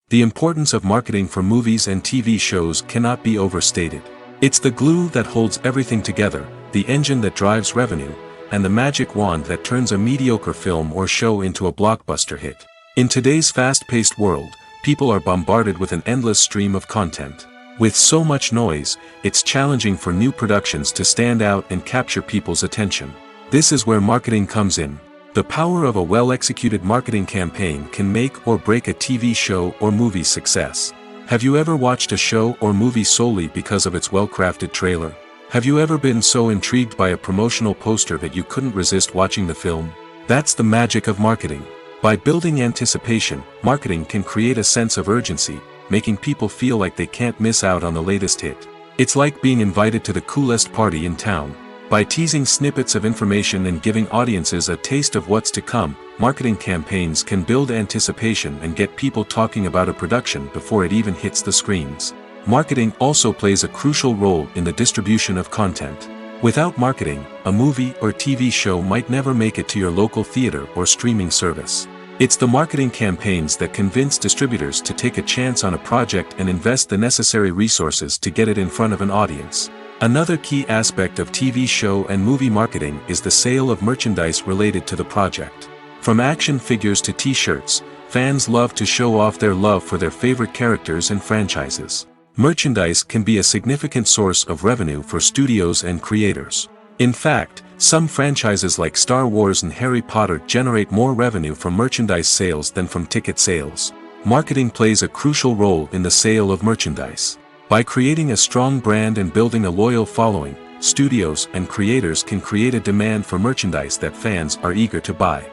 The importance of marketing for movies and TV shows cannot be overstated. It's the glue that holds everything together, the engine that drives revenue, and the magic wand that turns a mediocre film or show into a blockbuster hit. In today's fast-paced world, people are bombarded with an endless stream of content. With so much noise, it's challenging for new productions to stand out and capture people's attention. This is where marketing comes in. The power of a well-executed marketing campaign can make or break a TV show or movie's success. Have you ever watched a show or movie solely because of its well-crafted trailer? Have you ever been so intrigued by a promotional poster that you couldn't resist watching the film? That's the magic of marketing. By building anticipation, marketing can create a sense of urgency, making people feel like they can't miss out on the latest hit. It's like being invited to the coolest party in town. By teasing snippets of information and giving audiences a taste of what's to come, marketing campaigns can build anticipation and get people talking about a production before it even hits the screens. Marketing also plays a crucial role in the distribution of content. Without marketing, a movie or TV show might never make it to your local theater or streaming service. It's the marketing campaigns that convince distributors to take a chance on a project and invest the necessary resources to get it in front of an audience. Another key aspect of TV show and movie marketing is the sale of merchandise related to the project. From action figures to t-shirts, fans love to show off their love for their favorite characters and franchises. Merchandise can be a significant source of revenue for studios and creators. In fact, some franchises like Star Wars and Harry Potter generate more revenue from merchandise sales than from ticket sales. Marketing plays a crucial role in the sale of merchandise. By creating a strong brand and building a loyal following, studios and creators can create a demand for merchandise that fans are eager to buy.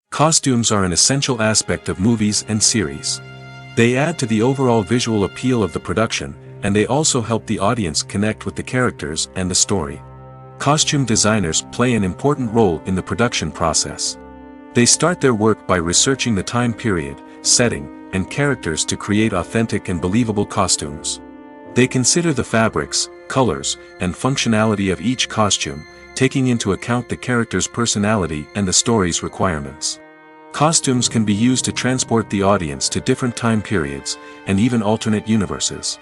Costumes are an essential aspect of movies and series. They add to the overall visual appeal of the production, and they also help the audience connect with the characters and the story. Costume designers play an important role in the production process. They start their work by researching the time period, setting, and characters to create authentic and believable costumes. They consider the fabrics, colors, and functionality of each costume, taking into account the character's personality and the story's requirements. Costumes can be used to transport the audience to different time periods, and even alternate universes.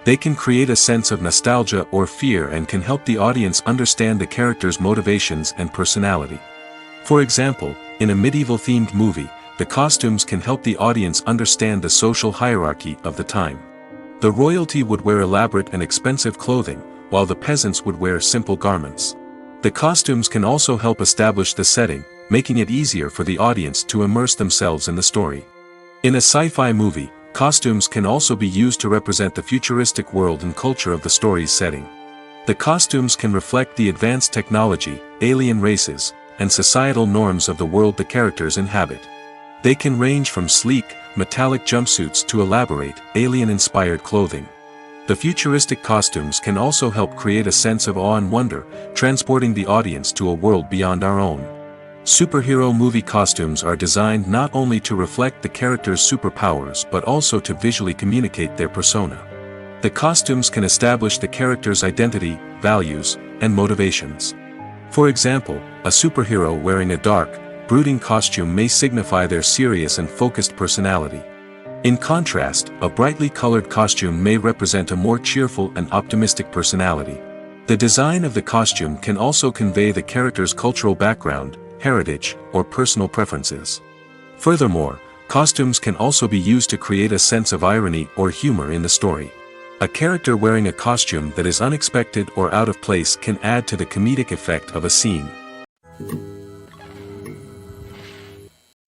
They can create a sense of nostalgia or fear and can help the audience understand the character's motivations and personality. For example, in a medieval-themed movie, the costumes can help the audience understand the social hierarchy of the time. The royalty would wear elaborate and expensive clothing, while the peasants would wear simple garments. The costumes can also help establish the setting, making it easier for the audience to immerse themselves in the story. In a sci-fi movie, costumes can also be used to represent the futuristic world and culture of the story's setting. The costumes can reflect the advanced technology, alien races, and societal norms of the world the characters inhabit. They can range from sleek, metallic jumpsuits to elaborate, alien-inspired clothing. The futuristic costumes can also help create a sense of awe and wonder, transporting the audience to a world beyond our own. Superhero movie costumes are designed not only to reflect the character's superpowers but also to visually communicate their persona. The costumes can establish the character's identity, values, and motivations. For example, a superhero wearing a dark, brooding costume may signify their serious and focused personality. In contrast, a brightly colored costume may represent a more cheerful and optimistic personality. The design of the costume can also convey the character's cultural background, heritage, or personal preferences. Furthermore, costumes can also be used to create a sense of irony or humor in the story. A character wearing a costume that is unexpected or out of place can add to the comedic effect of a scene.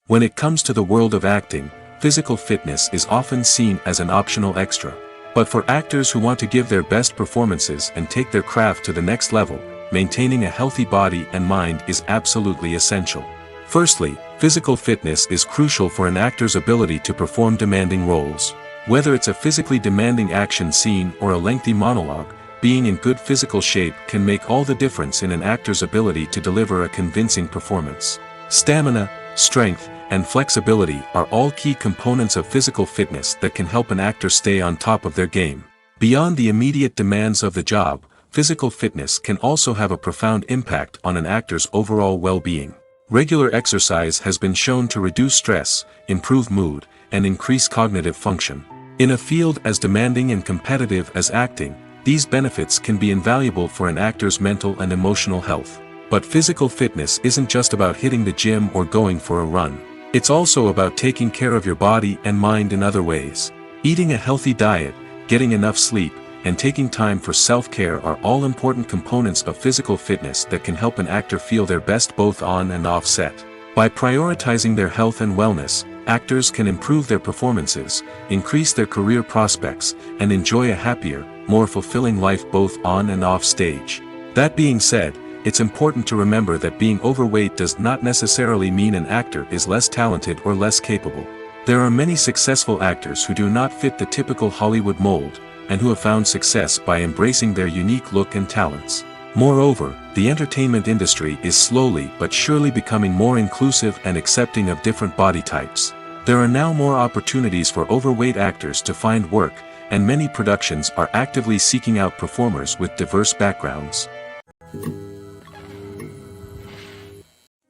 When it comes to the world of acting, physical fitness is often seen as an optional extra. But for actors who want to give their best performances and take their craft to the next level, maintaining a healthy body and mind is absolutely essential. Firstly, physical fitness is crucial for an actor's ability to perform demanding roles. Whether it's a physically demanding action scene or a lengthy monologue, being in good physical shape can make all the difference in an actor's ability to deliver a convincing performance. Stamina, strength, and flexibility are all key components of physical fitness that can help an actor stay on top of their game. Beyond the immediate demands of the job, physical fitness can also have a profound impact on an actor's overall well-being. Regular exercise has been shown to reduce stress, improve mood, and increase cognitive function. In a field as demanding and competitive as acting, these benefits can be invaluable for an actor's mental and emotional health. But physical fitness isn't just about hitting the gym or going for a run. It's also about taking care of your body and mind in other ways. Eating a healthy diet, getting enough sleep, and taking time for self-care are all important components of physical fitness that can help an actor feel their best both on and off set. By prioritizing their health and wellness, actors can improve their performances, increase their career prospects, and enjoy a happier, more fulfilling life both on and off stage. That being said, it's important to remember that being overweight does not necessarily mean an actor is less talented or less capable. There are many successful actors who do not fit the typical Hollywood mold, and who have found success by embracing their unique look and talents. Moreover, the entertainment industry is slowly but surely becoming more inclusive and accepting of different body types. There are now more opportunities for overweight actors to find work, and many productions are actively seeking out performers with diverse backgrounds.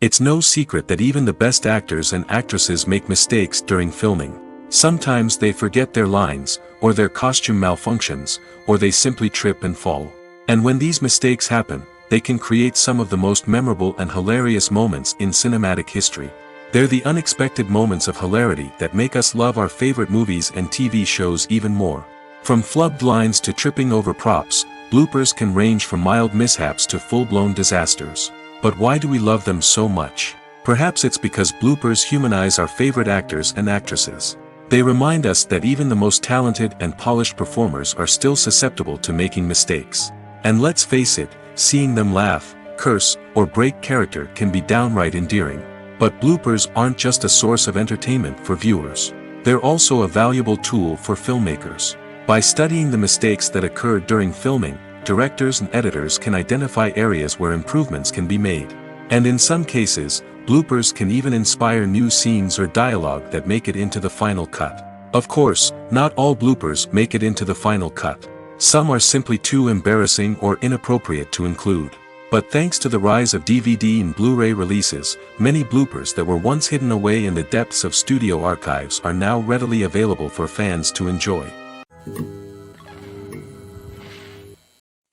It's no secret that even the best actors and actresses make mistakes during filming. Sometimes they forget their lines, or their costume malfunctions, or they simply trip and fall. And when these mistakes happen, they can create some of the most memorable and hilarious moments in cinematic history. They're the unexpected moments of hilarity that make us love our favorite movies and TV shows even more. From flubbed lines to tripping over props, bloopers can range from mild mishaps to full-blown disasters. But why do we love them so much? Perhaps it's because bloopers humanize our favorite actors and actresses. They remind us that even the most talented and polished performers are still susceptible to making mistakes. And let's face it, seeing them laugh, curse, or break character can be downright endearing. But bloopers aren't just a source of entertainment for viewers. They're also a valuable tool for filmmakers. By studying the mistakes that occur during filming, directors and editors can identify areas where improvements can be made. And in some cases, bloopers can even inspire new scenes or dialogue that make it into the final cut. Of course, not all bloopers make it into the final cut. Some are simply too embarrassing or inappropriate to include. But thanks to the rise of DVD and Blu-ray releases, many bloopers that were once hidden away in the depths of studio archives are now readily available for fans to enjoy.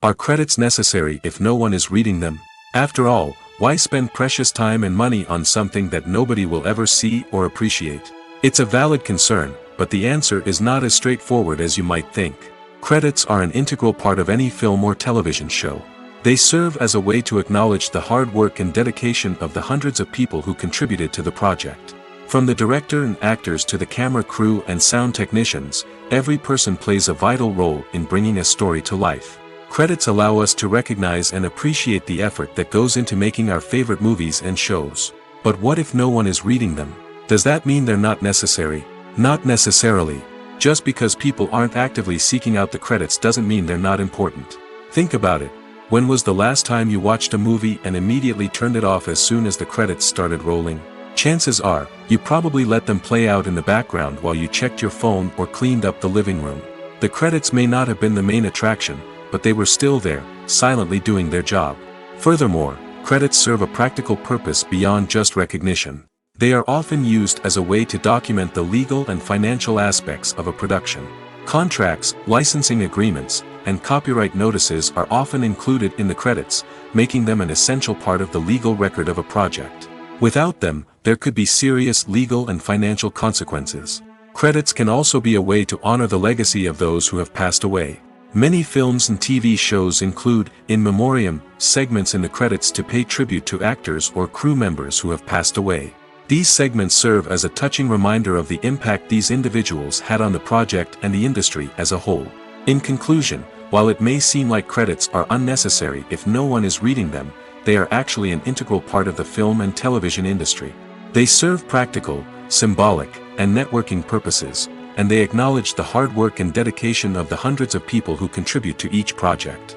Are credits necessary if no one is reading them? After all, why spend precious time and money on something that nobody will ever see or appreciate? It's a valid concern, but the answer is not as straightforward as you might think. Credits are an integral part of any film or television show. They serve as a way to acknowledge the hard work and dedication of the hundreds of people who contributed to the project. From the director and actors to the camera crew and sound technicians, every person plays a vital role in bringing a story to life. Credits allow us to recognize and appreciate the effort that goes into making our favorite movies and shows. But what if no one is reading them? Does that mean they're not necessary? Not necessarily. Just because people aren't actively seeking out the credits doesn't mean they're not important. Think about it. When was the last time you watched a movie and immediately turned it off as soon as the credits started rolling? Chances are, you probably let them play out in the background while you checked your phone or cleaned up the living room. The credits may not have been the main attraction, but they were still there, silently doing their job. Furthermore, credits serve a practical purpose beyond just recognition. They are often used as a way to document the legal and financial aspects of a production. Contracts, licensing agreements, and copyright notices are often included in the credits, making them an essential part of the legal record of a project. Without them, there could be serious legal and financial consequences. Credits can also be a way to honor the legacy of those who have passed away. Many films and TV shows include, in memoriam, segments in the credits to pay tribute to actors or crew members who have passed away. These segments serve as a touching reminder of the impact these individuals had on the project and the industry as a whole. In conclusion, while it may seem like credits are unnecessary if no one is reading them, they are actually an integral part of the film and television industry. They serve practical, symbolic, and networking purposes, and they acknowledge the hard work and dedication of the hundreds of people who contribute to each project.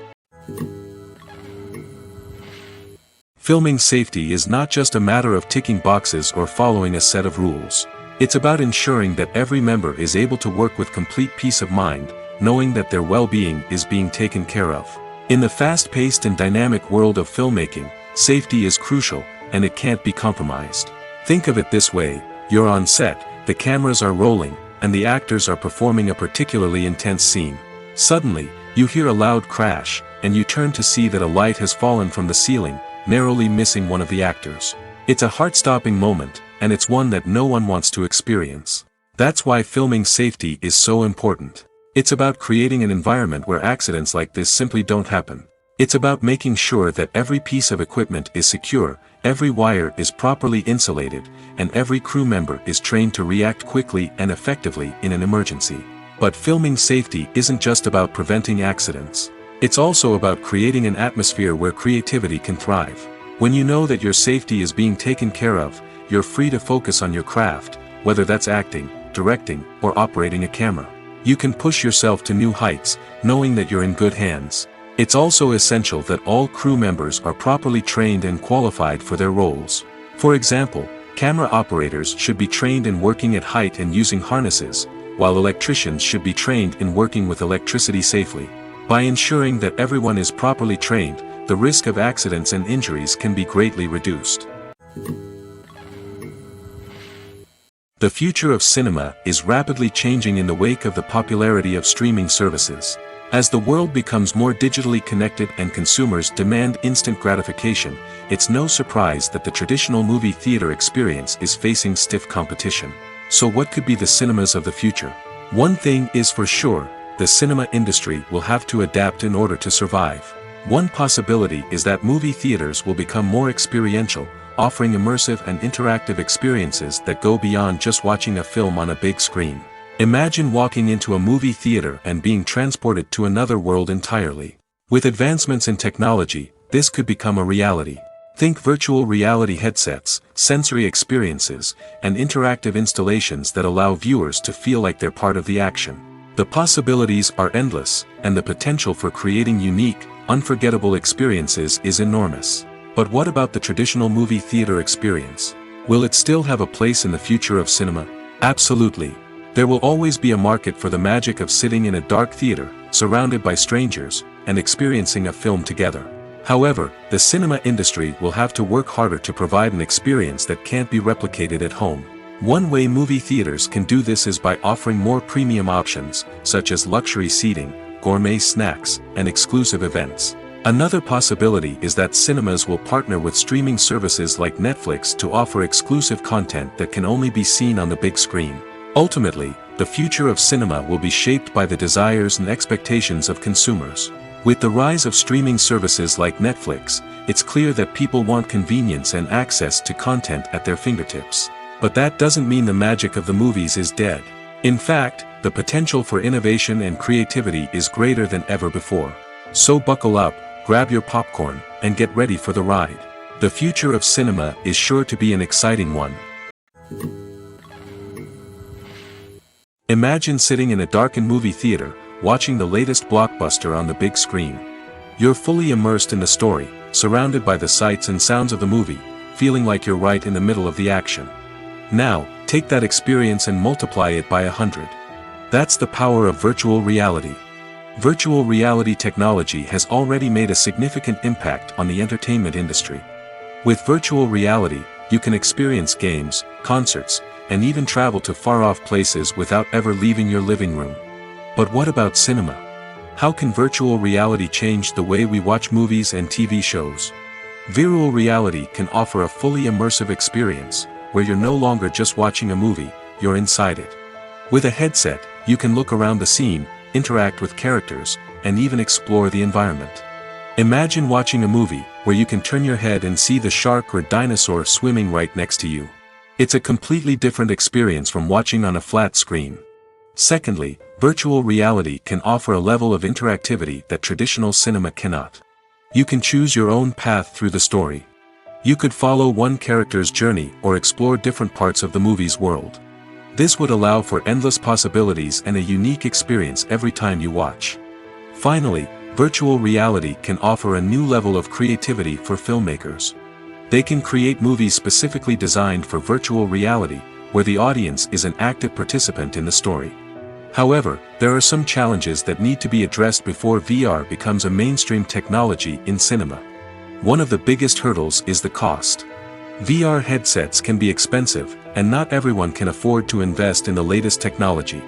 Filming safety is not just a matter of ticking boxes or following a set of rules. It's about ensuring that every member is able to work with complete peace of mind, knowing that their well-being is being taken care of. In the fast-paced and dynamic world of filmmaking, safety is crucial, and it can't be compromised. Think of it this way: you're on set, the cameras are rolling, and the actors are performing a particularly intense scene. Suddenly, you hear a loud crash, and you turn to see that a light has fallen from the ceiling, narrowly missing one of the actors. It's a heart-stopping moment, and it's one that no one wants to experience. That's why filming safety is so important. It's about creating an environment where accidents like this simply don't happen. It's about making sure that every piece of equipment is secure, every wire is properly insulated, and every crew member is trained to react quickly and effectively in an emergency. But filming safety isn't just about preventing accidents. It's also about creating an atmosphere where creativity can thrive. When you know that your safety is being taken care of, you're free to focus on your craft, whether that's acting, directing, or operating a camera. You can push yourself to new heights, knowing that you're in good hands. It's also essential that all crew members are properly trained and qualified for their roles. For example, camera operators should be trained in working at height and using harnesses, while electricians should be trained in working with electricity safely. By ensuring that everyone is properly trained, the risk of accidents and injuries can be greatly reduced. The future of cinema is rapidly changing in the wake of the popularity of streaming services. As the world becomes more digitally connected and consumers demand instant gratification, it's no surprise that the traditional movie theater experience is facing stiff competition. So what could be the cinemas of the future? One thing is for sure, the cinema industry will have to adapt in order to survive. One possibility is that movie theaters will become more experiential, offering immersive and interactive experiences that go beyond just watching a film on a big screen. Imagine walking into a movie theater and being transported to another world entirely. With advancements in technology, this could become a reality. Think virtual reality headsets, sensory experiences, and interactive installations that allow viewers to feel like they're part of the action. The possibilities are endless, and the potential for creating unique, unforgettable experiences is enormous. But what about the traditional movie theater experience? Will it still have a place in the future of cinema? Absolutely. There will always be a market for the magic of sitting in a dark theater, surrounded by strangers, and experiencing a film together. However, the cinema industry will have to work harder to provide an experience that can't be replicated at home. One way movie theaters can do this is by offering more premium options, such as luxury seating, gourmet snacks, and exclusive events. Another possibility is that cinemas will partner with streaming services like Netflix to offer exclusive content that can only be seen on the big screen. Ultimately, the future of cinema will be shaped by the desires and expectations of consumers. With the rise of streaming services like Netflix, it's clear that people want convenience and access to content at their fingertips. But that doesn't mean the magic of the movies is dead. In fact, the potential for innovation and creativity is greater than ever before. So buckle up, grab your popcorn, and get ready for the ride. The future of cinema is sure to be an exciting one. Imagine sitting in a darkened movie theater, watching the latest blockbuster on the big screen. You're fully immersed in the story, surrounded by the sights and sounds of the movie, feeling like you're right in the middle of the action. Now, take that experience and multiply it by 100. That's the power of virtual reality. Virtual reality technology has already made a significant impact on the entertainment industry. With virtual reality, you can experience games, concerts, and even travel to far-off places without ever leaving your living room. But what about cinema? How can virtual reality change the way we watch movies and TV shows? Virtual reality can offer a fully immersive experience, where you're no longer just watching a movie, you're inside it. With a headset, you can look around the scene, interact with characters, and even explore the environment. Imagine watching a movie, where you can turn your head and see the shark or dinosaur swimming right next to you. It's a completely different experience from watching on a flat screen. Secondly, virtual reality can offer a level of interactivity that traditional cinema cannot. You can choose your own path through the story. You could follow one character's journey or explore different parts of the movie's world. This would allow for endless possibilities and a unique experience every time you watch. Finally, virtual reality can offer a new level of creativity for filmmakers. They can create movies specifically designed for virtual reality, where the audience is an active participant in the story. However, there are some challenges that need to be addressed before VR becomes a mainstream technology in cinema. One of the biggest hurdles is the cost. VR headsets can be expensive, and not everyone can afford to invest in the latest technology.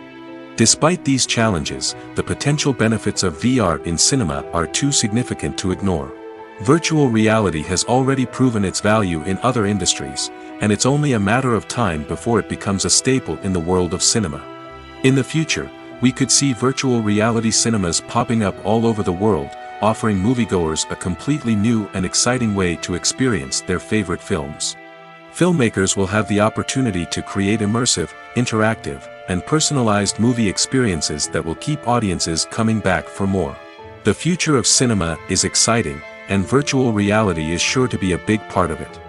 Despite these challenges, the potential benefits of VR in cinema are too significant to ignore. Virtual reality has already proven its value in other industries, and it's only a matter of time before it becomes a staple in the world of cinema. In the future, we could see virtual reality cinemas popping up all over the world, offering moviegoers a completely new and exciting way to experience their favorite films. Filmmakers will have the opportunity to create immersive, interactive, and personalized movie experiences that will keep audiences coming back for more. The future of cinema is exciting, and virtual reality is sure to be a big part of it.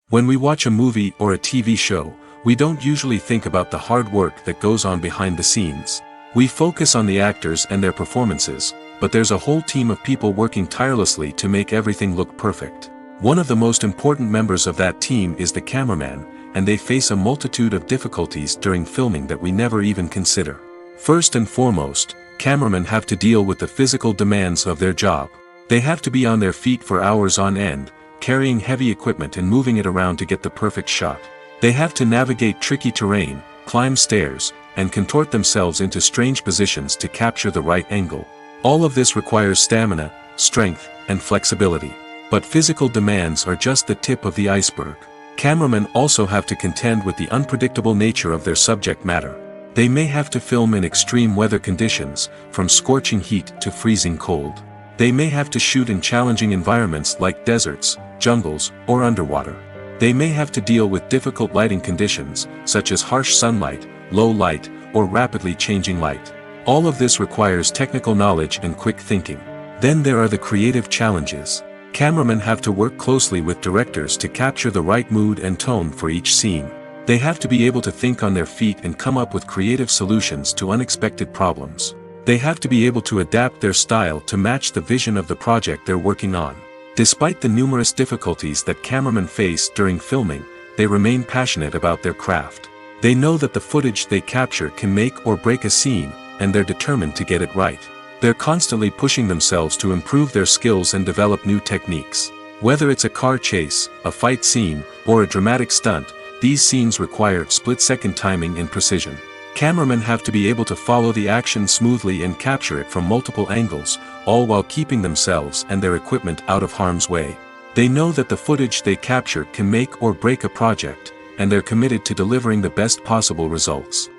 When we watch a movie or a TV show, we don't usually think about the hard work that goes on behind the scenes. We focus on the actors and their performances, but there's a whole team of people working tirelessly to make everything look perfect. One of the most important members of that team is the cameraman, and they face a multitude of difficulties during filming that we never even consider. First and foremost, cameramen have to deal with the physical demands of their job. They have to be on their feet for hours on end, carrying heavy equipment and moving it around to get the perfect shot. They have to navigate tricky terrain, climb stairs, and contort themselves into strange positions to capture the right angle. All of this requires stamina, strength, and flexibility. But physical demands are just the tip of the iceberg. Cameramen also have to contend with the unpredictable nature of their subject matter. They may have to film in extreme weather conditions, from scorching heat to freezing cold. They may have to shoot in challenging environments like deserts, jungles, or underwater. They may have to deal with difficult lighting conditions, such as harsh sunlight, low light, or rapidly changing light. All of this requires technical knowledge and quick thinking. Then there are the creative challenges. Cameramen have to work closely with directors to capture the right mood and tone for each scene. They have to be able to think on their feet and come up with creative solutions to unexpected problems. They have to be able to adapt their style to match the vision of the project they're working on. Despite the numerous difficulties that cameramen face during filming, they remain passionate about their craft. They know that the footage they capture can make or break a scene, and they're determined to get it right. They're constantly pushing themselves to improve their skills and develop new techniques. Whether it's a car chase, a fight scene, or a dramatic stunt, these scenes require split-second timing and precision. Cameramen have to be able to follow the action smoothly and capture it from multiple angles, all while keeping themselves and their equipment out of harm's way. They know that the footage they capture can make or break a project, and they're committed to delivering the best possible results.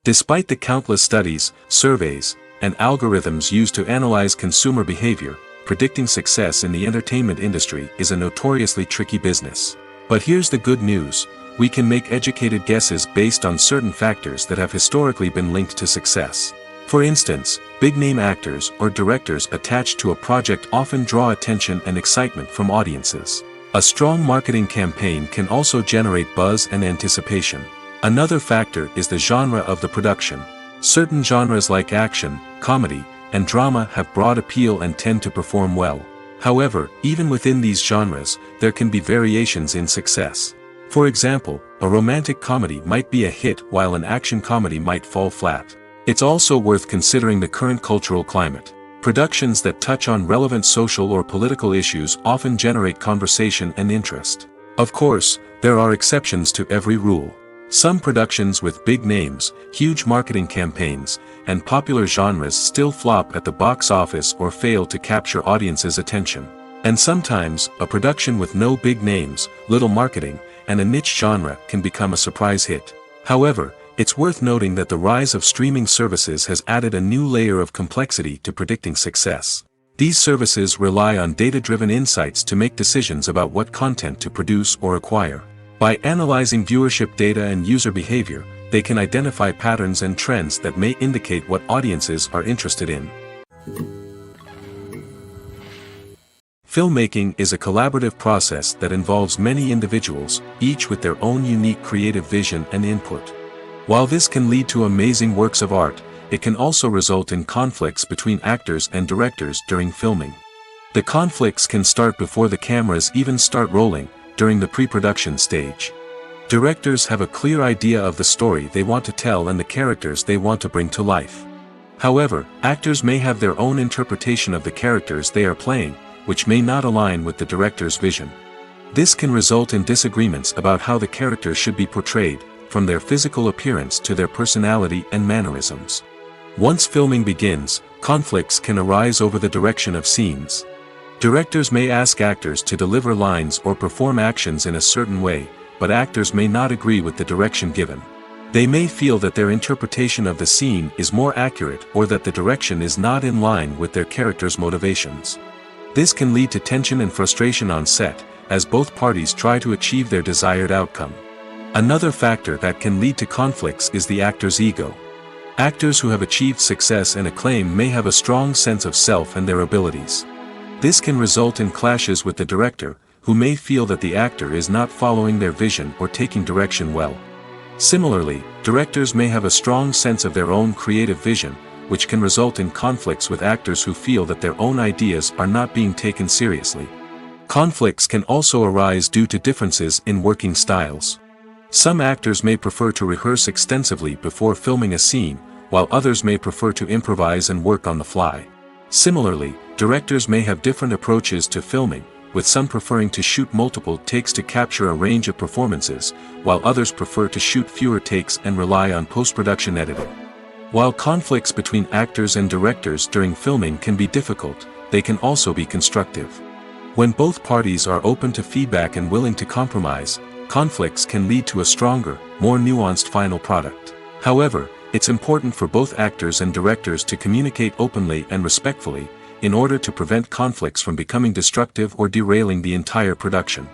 Despite the countless studies, surveys, and algorithms used to analyze consumer behavior, predicting success in the entertainment industry is a notoriously tricky business. But here's the good news: we can make educated guesses based on certain factors that have historically been linked to success. For instance, big-name actors or directors attached to a project often draw attention and excitement from audiences. A strong marketing campaign can also generate buzz and anticipation. Another factor is the genre of the production. Certain genres like action, comedy, and drama have broad appeal and tend to perform well. However, even within these genres, there can be variations in success. For example, a romantic comedy might be a hit while an action comedy might fall flat. It's also worth considering the current cultural climate. Productions that touch on relevant social or political issues often generate conversation and interest. Of course, there are exceptions to every rule. Some productions with big names, huge marketing campaigns, and popular genres still flop at the box office or fail to capture audiences' attention. And sometimes, a production with no big names, little marketing, and a niche genre can become a surprise hit. However, it's worth noting that the rise of streaming services has added a new layer of complexity to predicting success. These services rely on data-driven insights to make decisions about what content to produce or acquire. By analyzing viewership data and user behavior, they can identify patterns and trends that may indicate what audiences are interested in. Filmmaking is a collaborative process that involves many individuals, each with their own unique creative vision and input. While this can lead to amazing works of art, it can also result in conflicts between actors and directors during filming. The conflicts can start before the cameras even start rolling, during the pre-production stage. Directors have a clear idea of the story they want to tell and the characters they want to bring to life. However, actors may have their own interpretation of the characters they are playing, which may not align with the director's vision. This can result in disagreements about how the characters should be portrayed, from their physical appearance to their personality and mannerisms. Once filming begins, conflicts can arise over the direction of scenes. Directors may ask actors to deliver lines or perform actions in a certain way, but actors may not agree with the direction given. They may feel that their interpretation of the scene is more accurate or that the direction is not in line with their character's motivations. This can lead to tension and frustration on set, as both parties try to achieve their desired outcome. Another factor that can lead to conflicts is the actor's ego. Actors who have achieved success and acclaim may have a strong sense of self and their abilities. This can result in clashes with the director, who may feel that the actor is not following their vision or taking direction well. Similarly, directors may have a strong sense of their own creative vision, which can result in conflicts with actors who feel that their own ideas are not being taken seriously. Conflicts can also arise due to differences in working styles. Some actors may prefer to rehearse extensively before filming a scene, while others may prefer to improvise and work on the fly. Similarly, directors may have different approaches to filming, with some preferring to shoot multiple takes to capture a range of performances, while others prefer to shoot fewer takes and rely on post-production editing. While conflicts between actors and directors during filming can be difficult, they can also be constructive. When both parties are open to feedback and willing to compromise, conflicts can lead to a stronger, more nuanced final product. However, it's important for both actors and directors to communicate openly and respectfully, in order to prevent conflicts from becoming destructive or derailing the entire production.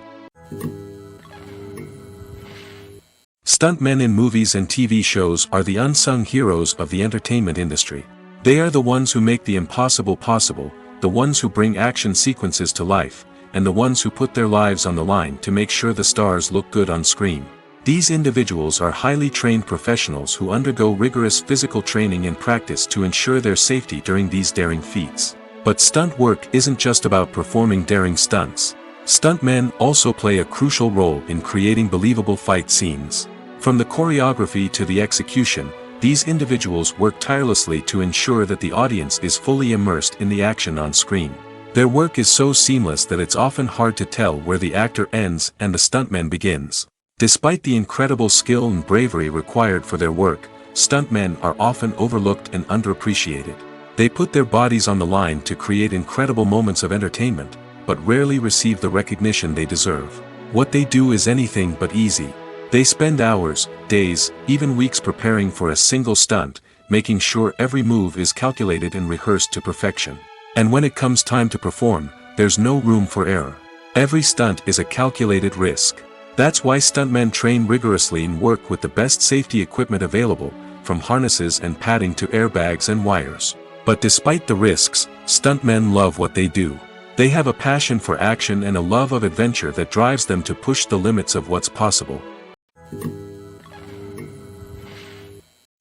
Stuntmen in movies and TV shows are the unsung heroes of the entertainment industry. They are the ones who make the impossible possible, the ones who bring action sequences to life, and the ones who put their lives on the line to make sure the stars look good on screen. These individuals are highly trained professionals who undergo rigorous physical training and practice to ensure their safety during these daring feats. But stunt work isn't just about performing daring stunts. Stuntmen also play a crucial role in creating believable fight scenes. From the choreography to the execution, these individuals work tirelessly to ensure that the audience is fully immersed in the action on screen. Their work is so seamless that it's often hard to tell where the actor ends and the stuntman begins. Despite the incredible skill and bravery required for their work, stuntmen are often overlooked and underappreciated. They put their bodies on the line to create incredible moments of entertainment, but rarely receive the recognition they deserve. What they do is anything but easy. They spend hours, days, even weeks preparing for a single stunt, making sure every move is calculated and rehearsed to perfection. And when it comes time to perform, there's no room for error. Every stunt is a calculated risk. That's why stuntmen train rigorously and work with the best safety equipment available, from harnesses and padding to airbags and wires. But despite the risks, stuntmen love what they do. They have a passion for action and a love of adventure that drives them to push the limits of what's possible.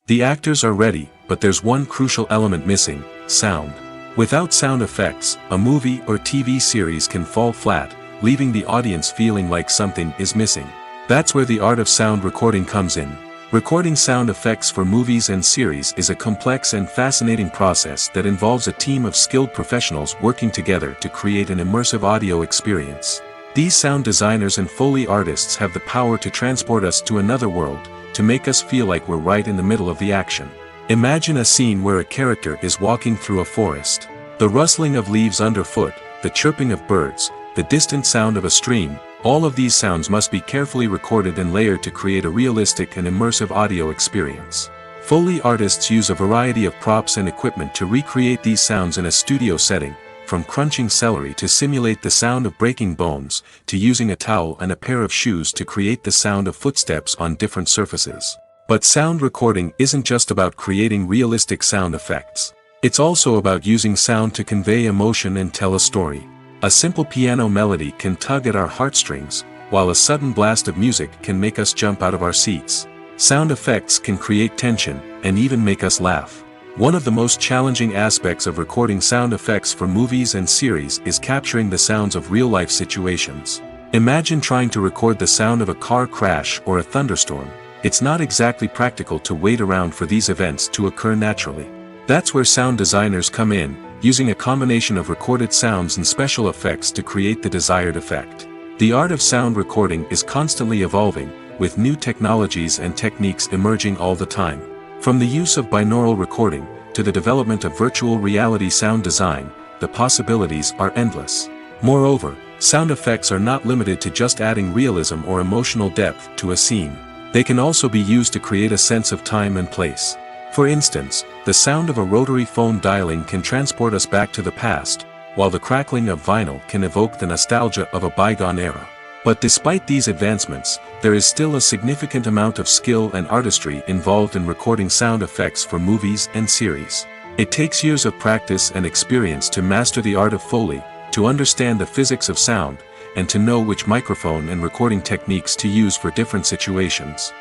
The actors are ready, but there's one crucial element missing: sound. Without sound effects, a movie or TV series can fall flat, leaving the audience feeling like something is missing. That's where the art of sound recording comes in. Recording sound effects for movies and series is a complex and fascinating process that involves a team of skilled professionals working together to create an immersive audio experience. These sound designers and Foley artists have the power to transport us to another world, to make us feel like we're right in the middle of the action. Imagine a scene where a character is walking through a forest. The rustling of leaves underfoot, the chirping of birds, the distant sound of a stream, all of these sounds must be carefully recorded and layered to create a realistic and immersive audio experience. Foley artists use a variety of props and equipment to recreate these sounds in a studio setting, from crunching celery to simulate the sound of breaking bones, to using a towel and a pair of shoes to create the sound of footsteps on different surfaces. But sound recording isn't just about creating realistic sound effects. It's also about using sound to convey emotion and tell a story. A simple piano melody can tug at our heartstrings, while a sudden blast of music can make us jump out of our seats. Sound effects can create tension, and even make us laugh. One of the most challenging aspects of recording sound effects for movies and series is capturing the sounds of real-life situations. Imagine trying to record the sound of a car crash or a thunderstorm. It's not exactly practical to wait around for these events to occur naturally. That's where sound designers come in, using a combination of recorded sounds and special effects to create the desired effect. The art of sound recording is constantly evolving, with new technologies and techniques emerging all the time. From the use of binaural recording, to the development of virtual reality sound design, the possibilities are endless. Moreover, sound effects are not limited to just adding realism or emotional depth to a scene. They can also be used to create a sense of time and place. For instance, the sound of a rotary phone dialing can transport us back to the past, while the crackling of vinyl can evoke the nostalgia of a bygone era. But despite these advancements, there is still a significant amount of skill and artistry involved in recording sound effects for movies and series. It takes years of practice and experience to master the art of Foley, to understand the physics of sound, and to know which microphone and recording techniques to use for different situations.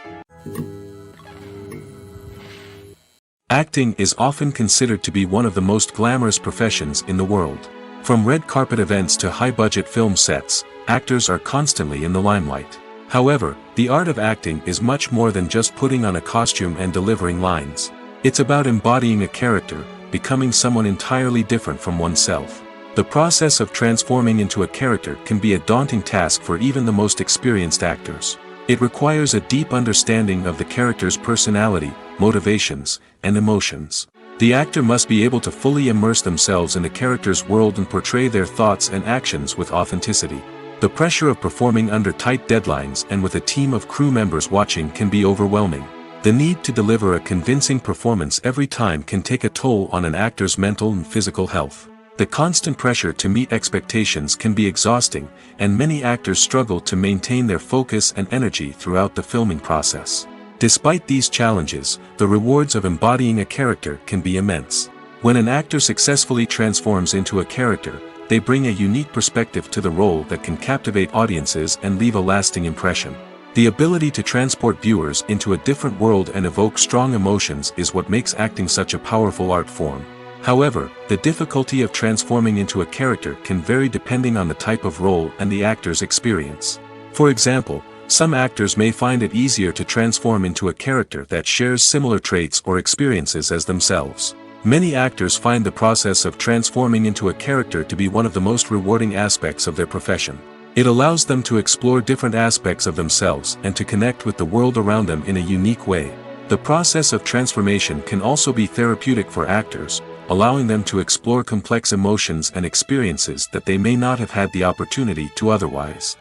Acting is often considered to be one of the most glamorous professions in the world. From red carpet events to high-budget film sets, actors are constantly in the limelight. However, the art of acting is much more than just putting on a costume and delivering lines. It's about embodying a character, becoming someone entirely different from oneself. The process of transforming into a character can be a daunting task for even the most experienced actors. It requires a deep understanding of the character's personality, motivations, and emotions. The actor must be able to fully immerse themselves in the character's world and portray their thoughts and actions with authenticity. The pressure of performing under tight deadlines and with a team of crew members watching can be overwhelming. The need to deliver a convincing performance every time can take a toll on an actor's mental and physical health. The constant pressure to meet expectations can be exhausting, and many actors struggle to maintain their focus and energy throughout the filming process. Despite these challenges, the rewards of embodying a character can be immense. When an actor successfully transforms into a character, they bring a unique perspective to the role that can captivate audiences and leave a lasting impression. The ability to transport viewers into a different world and evoke strong emotions is what makes acting such a powerful art form. However, the difficulty of transforming into a character can vary depending on the type of role and the actor's experience. For example, some actors may find it easier to transform into a character that shares similar traits or experiences as themselves. Many actors find the process of transforming into a character to be one of the most rewarding aspects of their profession. It allows them to explore different aspects of themselves and to connect with the world around them in a unique way. The process of transformation can also be therapeutic for actors, allowing them to explore complex emotions and experiences that they may not have had the opportunity to otherwise.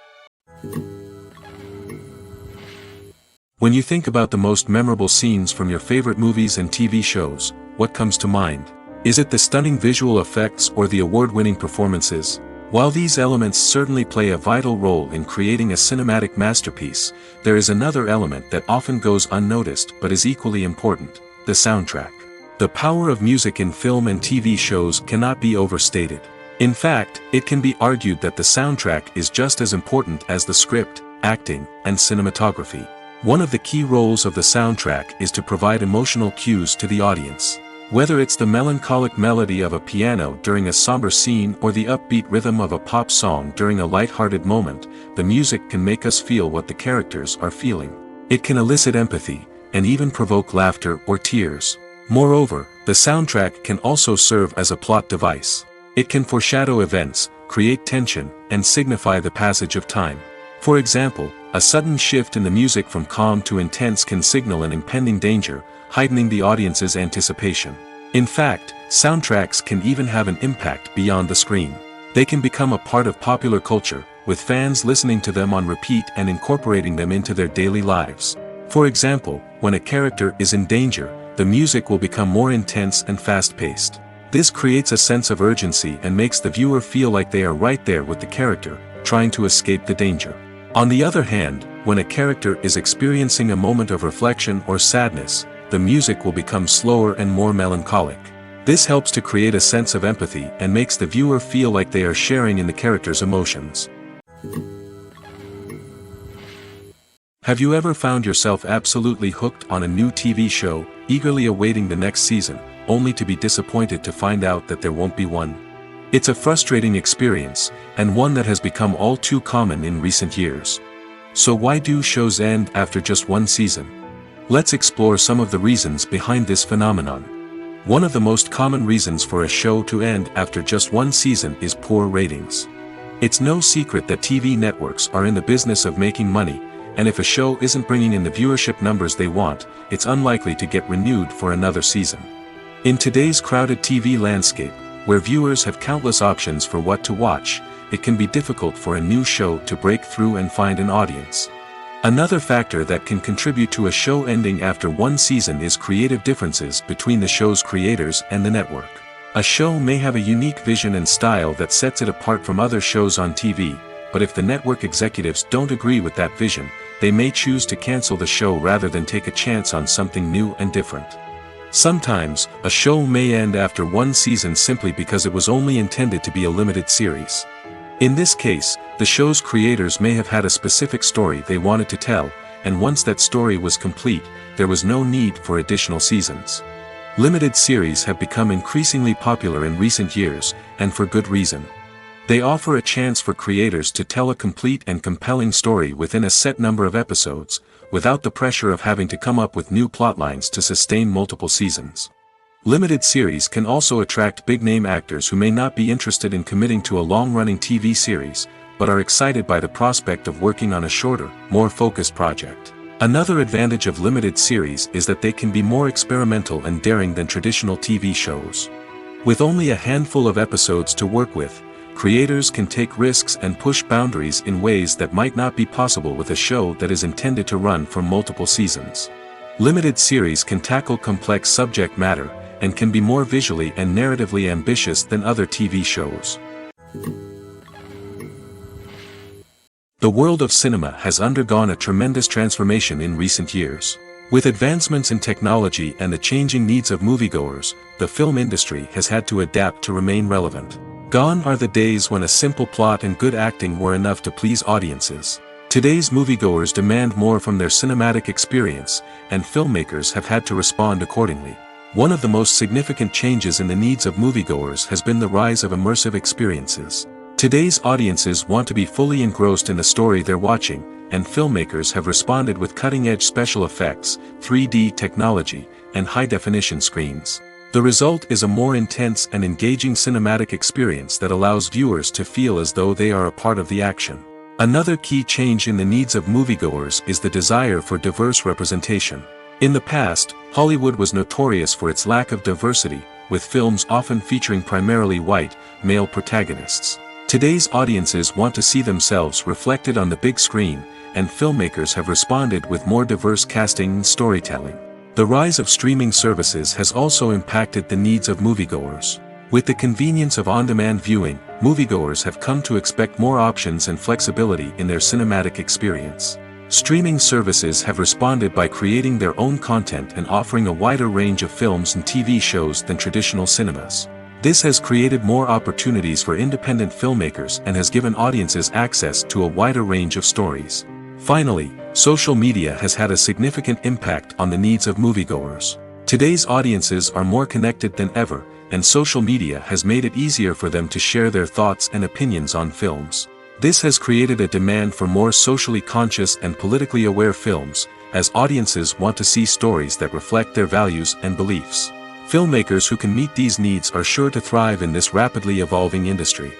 When you think about the most memorable scenes from your favorite movies and TV shows, what comes to mind? Is it the stunning visual effects or the award-winning performances? While these elements certainly play a vital role in creating a cinematic masterpiece, there is another element that often goes unnoticed but is equally important: the soundtrack. The power of music in film and TV shows cannot be overstated. In fact, it can be argued that the soundtrack is just as important as the script, acting, and cinematography. One of the key roles of the soundtrack is to provide emotional cues to the audience. Whether it's the melancholic melody of a piano during a somber scene or the upbeat rhythm of a pop song during a light-hearted moment, the music can make us feel what the characters are feeling. It can elicit empathy, and even provoke laughter or tears. Moreover, the soundtrack can also serve as a plot device. It can foreshadow events, create tension, and signify the passage of time. For example, a sudden shift in the music from calm to intense can signal an impending danger, heightening the audience's anticipation. In fact, soundtracks can even have an impact beyond the screen. They can become a part of popular culture, with fans listening to them on repeat and incorporating them into their daily lives. For example, when a character is in danger, the music will become more intense and fast-paced. This creates a sense of urgency and makes the viewer feel like they are right there with the character, trying to escape the danger. On the other hand, when a character is experiencing a moment of reflection or sadness, the music will become slower and more melancholic. This helps to create a sense of empathy and makes the viewer feel like they are sharing in the character's emotions. Have you ever found yourself absolutely hooked on a new TV show, eagerly awaiting the next season, only to be disappointed to find out that there won't be one? It's a frustrating experience, and one that has become all too common in recent years. So why do shows end after just one season? Let's explore some of the reasons behind this phenomenon. One of the most common reasons for a show to end after just one season is poor ratings. It's no secret that TV networks are in the business of making money, and if a show isn't bringing in the viewership numbers they want, it's unlikely to get renewed for another season. In today's crowded TV landscape, Where viewers have countless options for what to watch, it can be difficult for a new show to break through and find an audience. Another factor that can contribute to a show ending after one season is creative differences between the show's creators and the network. A show may have a unique vision and style that sets it apart from other shows on TV, but if the network executives don't agree with that vision, they may choose to cancel the show rather than take a chance on something new and different. Sometimes, a show may end after one season simply because it was only intended to be a limited series. In this case, the show's creators may have had a specific story they wanted to tell, and once that story was complete, there was no need for additional seasons. Limited series have become increasingly popular in recent years, and for good reason. They offer a chance for creators to tell a complete and compelling story within a set number of episodes, without the pressure of having to come up with new plotlines to sustain multiple seasons. Limited series can also attract big-name actors who may not be interested in committing to a long-running TV series, but are excited by the prospect of working on a shorter, more focused project. Another advantage of limited series is that they can be more experimental and daring than traditional TV shows. With only a handful of episodes to work with, creators can take risks and push boundaries in ways that might not be possible with a show that is intended to run for multiple seasons. Limited series can tackle complex subject matter, and can be more visually and narratively ambitious than other TV shows. The world of cinema has undergone a tremendous transformation in recent years. With advancements in technology and the changing needs of moviegoers, the film industry has had to adapt to remain relevant. Gone are the days when a simple plot and good acting were enough to please audiences. Today's moviegoers demand more from their cinematic experience, and filmmakers have had to respond accordingly. One of the most significant changes in the needs of moviegoers has been the rise of immersive experiences. Today's audiences want to be fully engrossed in the story they're watching, and filmmakers have responded with cutting-edge special effects, 3D technology, and high-definition screens. The result is a more intense and engaging cinematic experience that allows viewers to feel as though they are a part of the action. Another key change in the needs of moviegoers is the desire for diverse representation. In the past, Hollywood was notorious for its lack of diversity, with films often featuring primarily white, male protagonists. Today's audiences want to see themselves reflected on the big screen, and filmmakers have responded with more diverse casting and storytelling. The rise of streaming services has also impacted the needs of moviegoers. With the convenience of on-demand viewing, moviegoers have come to expect more options and flexibility in their cinematic experience. Streaming services have responded by creating their own content and offering a wider range of films and TV shows than traditional cinemas. This has created more opportunities for independent filmmakers and has given audiences access to a wider range of stories. Finally, social media has had a significant impact on the needs of moviegoers. Today's audiences are more connected than ever, and social media has made it easier for them to share their thoughts and opinions on films. This has created a demand for more socially conscious and politically aware films, as audiences want to see stories that reflect their values and beliefs. Filmmakers who can meet these needs are sure to thrive in this rapidly evolving industry.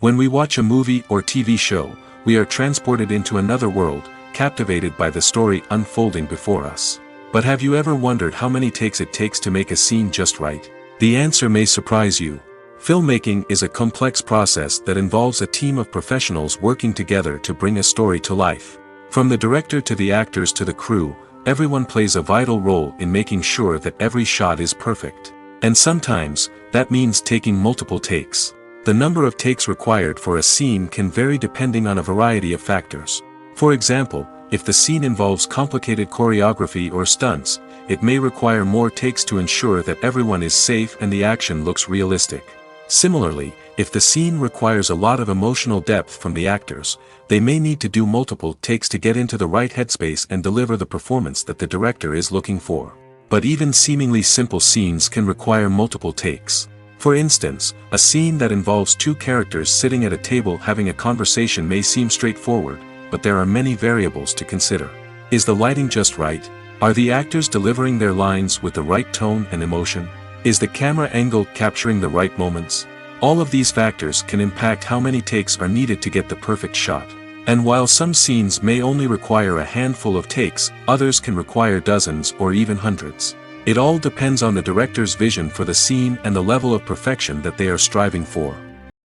When we watch a movie or TV show, we are transported into another world, captivated by the story unfolding before us. But have you ever wondered how many takes it takes to make a scene just right? The answer may surprise you. Filmmaking is a complex process that involves a team of professionals working together to bring a story to life. From the director to the actors to the crew, everyone plays a vital role in making sure that every shot is perfect. And sometimes, that means taking multiple takes. The number of takes required for a scene can vary depending on a variety of factors. For example, if the scene involves complicated choreography or stunts, it may require more takes to ensure that everyone is safe and the action looks realistic. Similarly, if the scene requires a lot of emotional depth from the actors, they may need to do multiple takes to get into the right headspace and deliver the performance that the director is looking for. But even seemingly simple scenes can require multiple takes. For instance, a scene that involves two characters sitting at a table having a conversation may seem straightforward, but there are many variables to consider. Is the lighting just right? Are the actors delivering their lines with the right tone and emotion? Is the camera angle capturing the right moments? All of these factors can impact how many takes are needed to get the perfect shot. And while some scenes may only require a handful of takes, others can require dozens or even hundreds. It all depends on the director's vision for the scene and the level of perfection that they are striving for.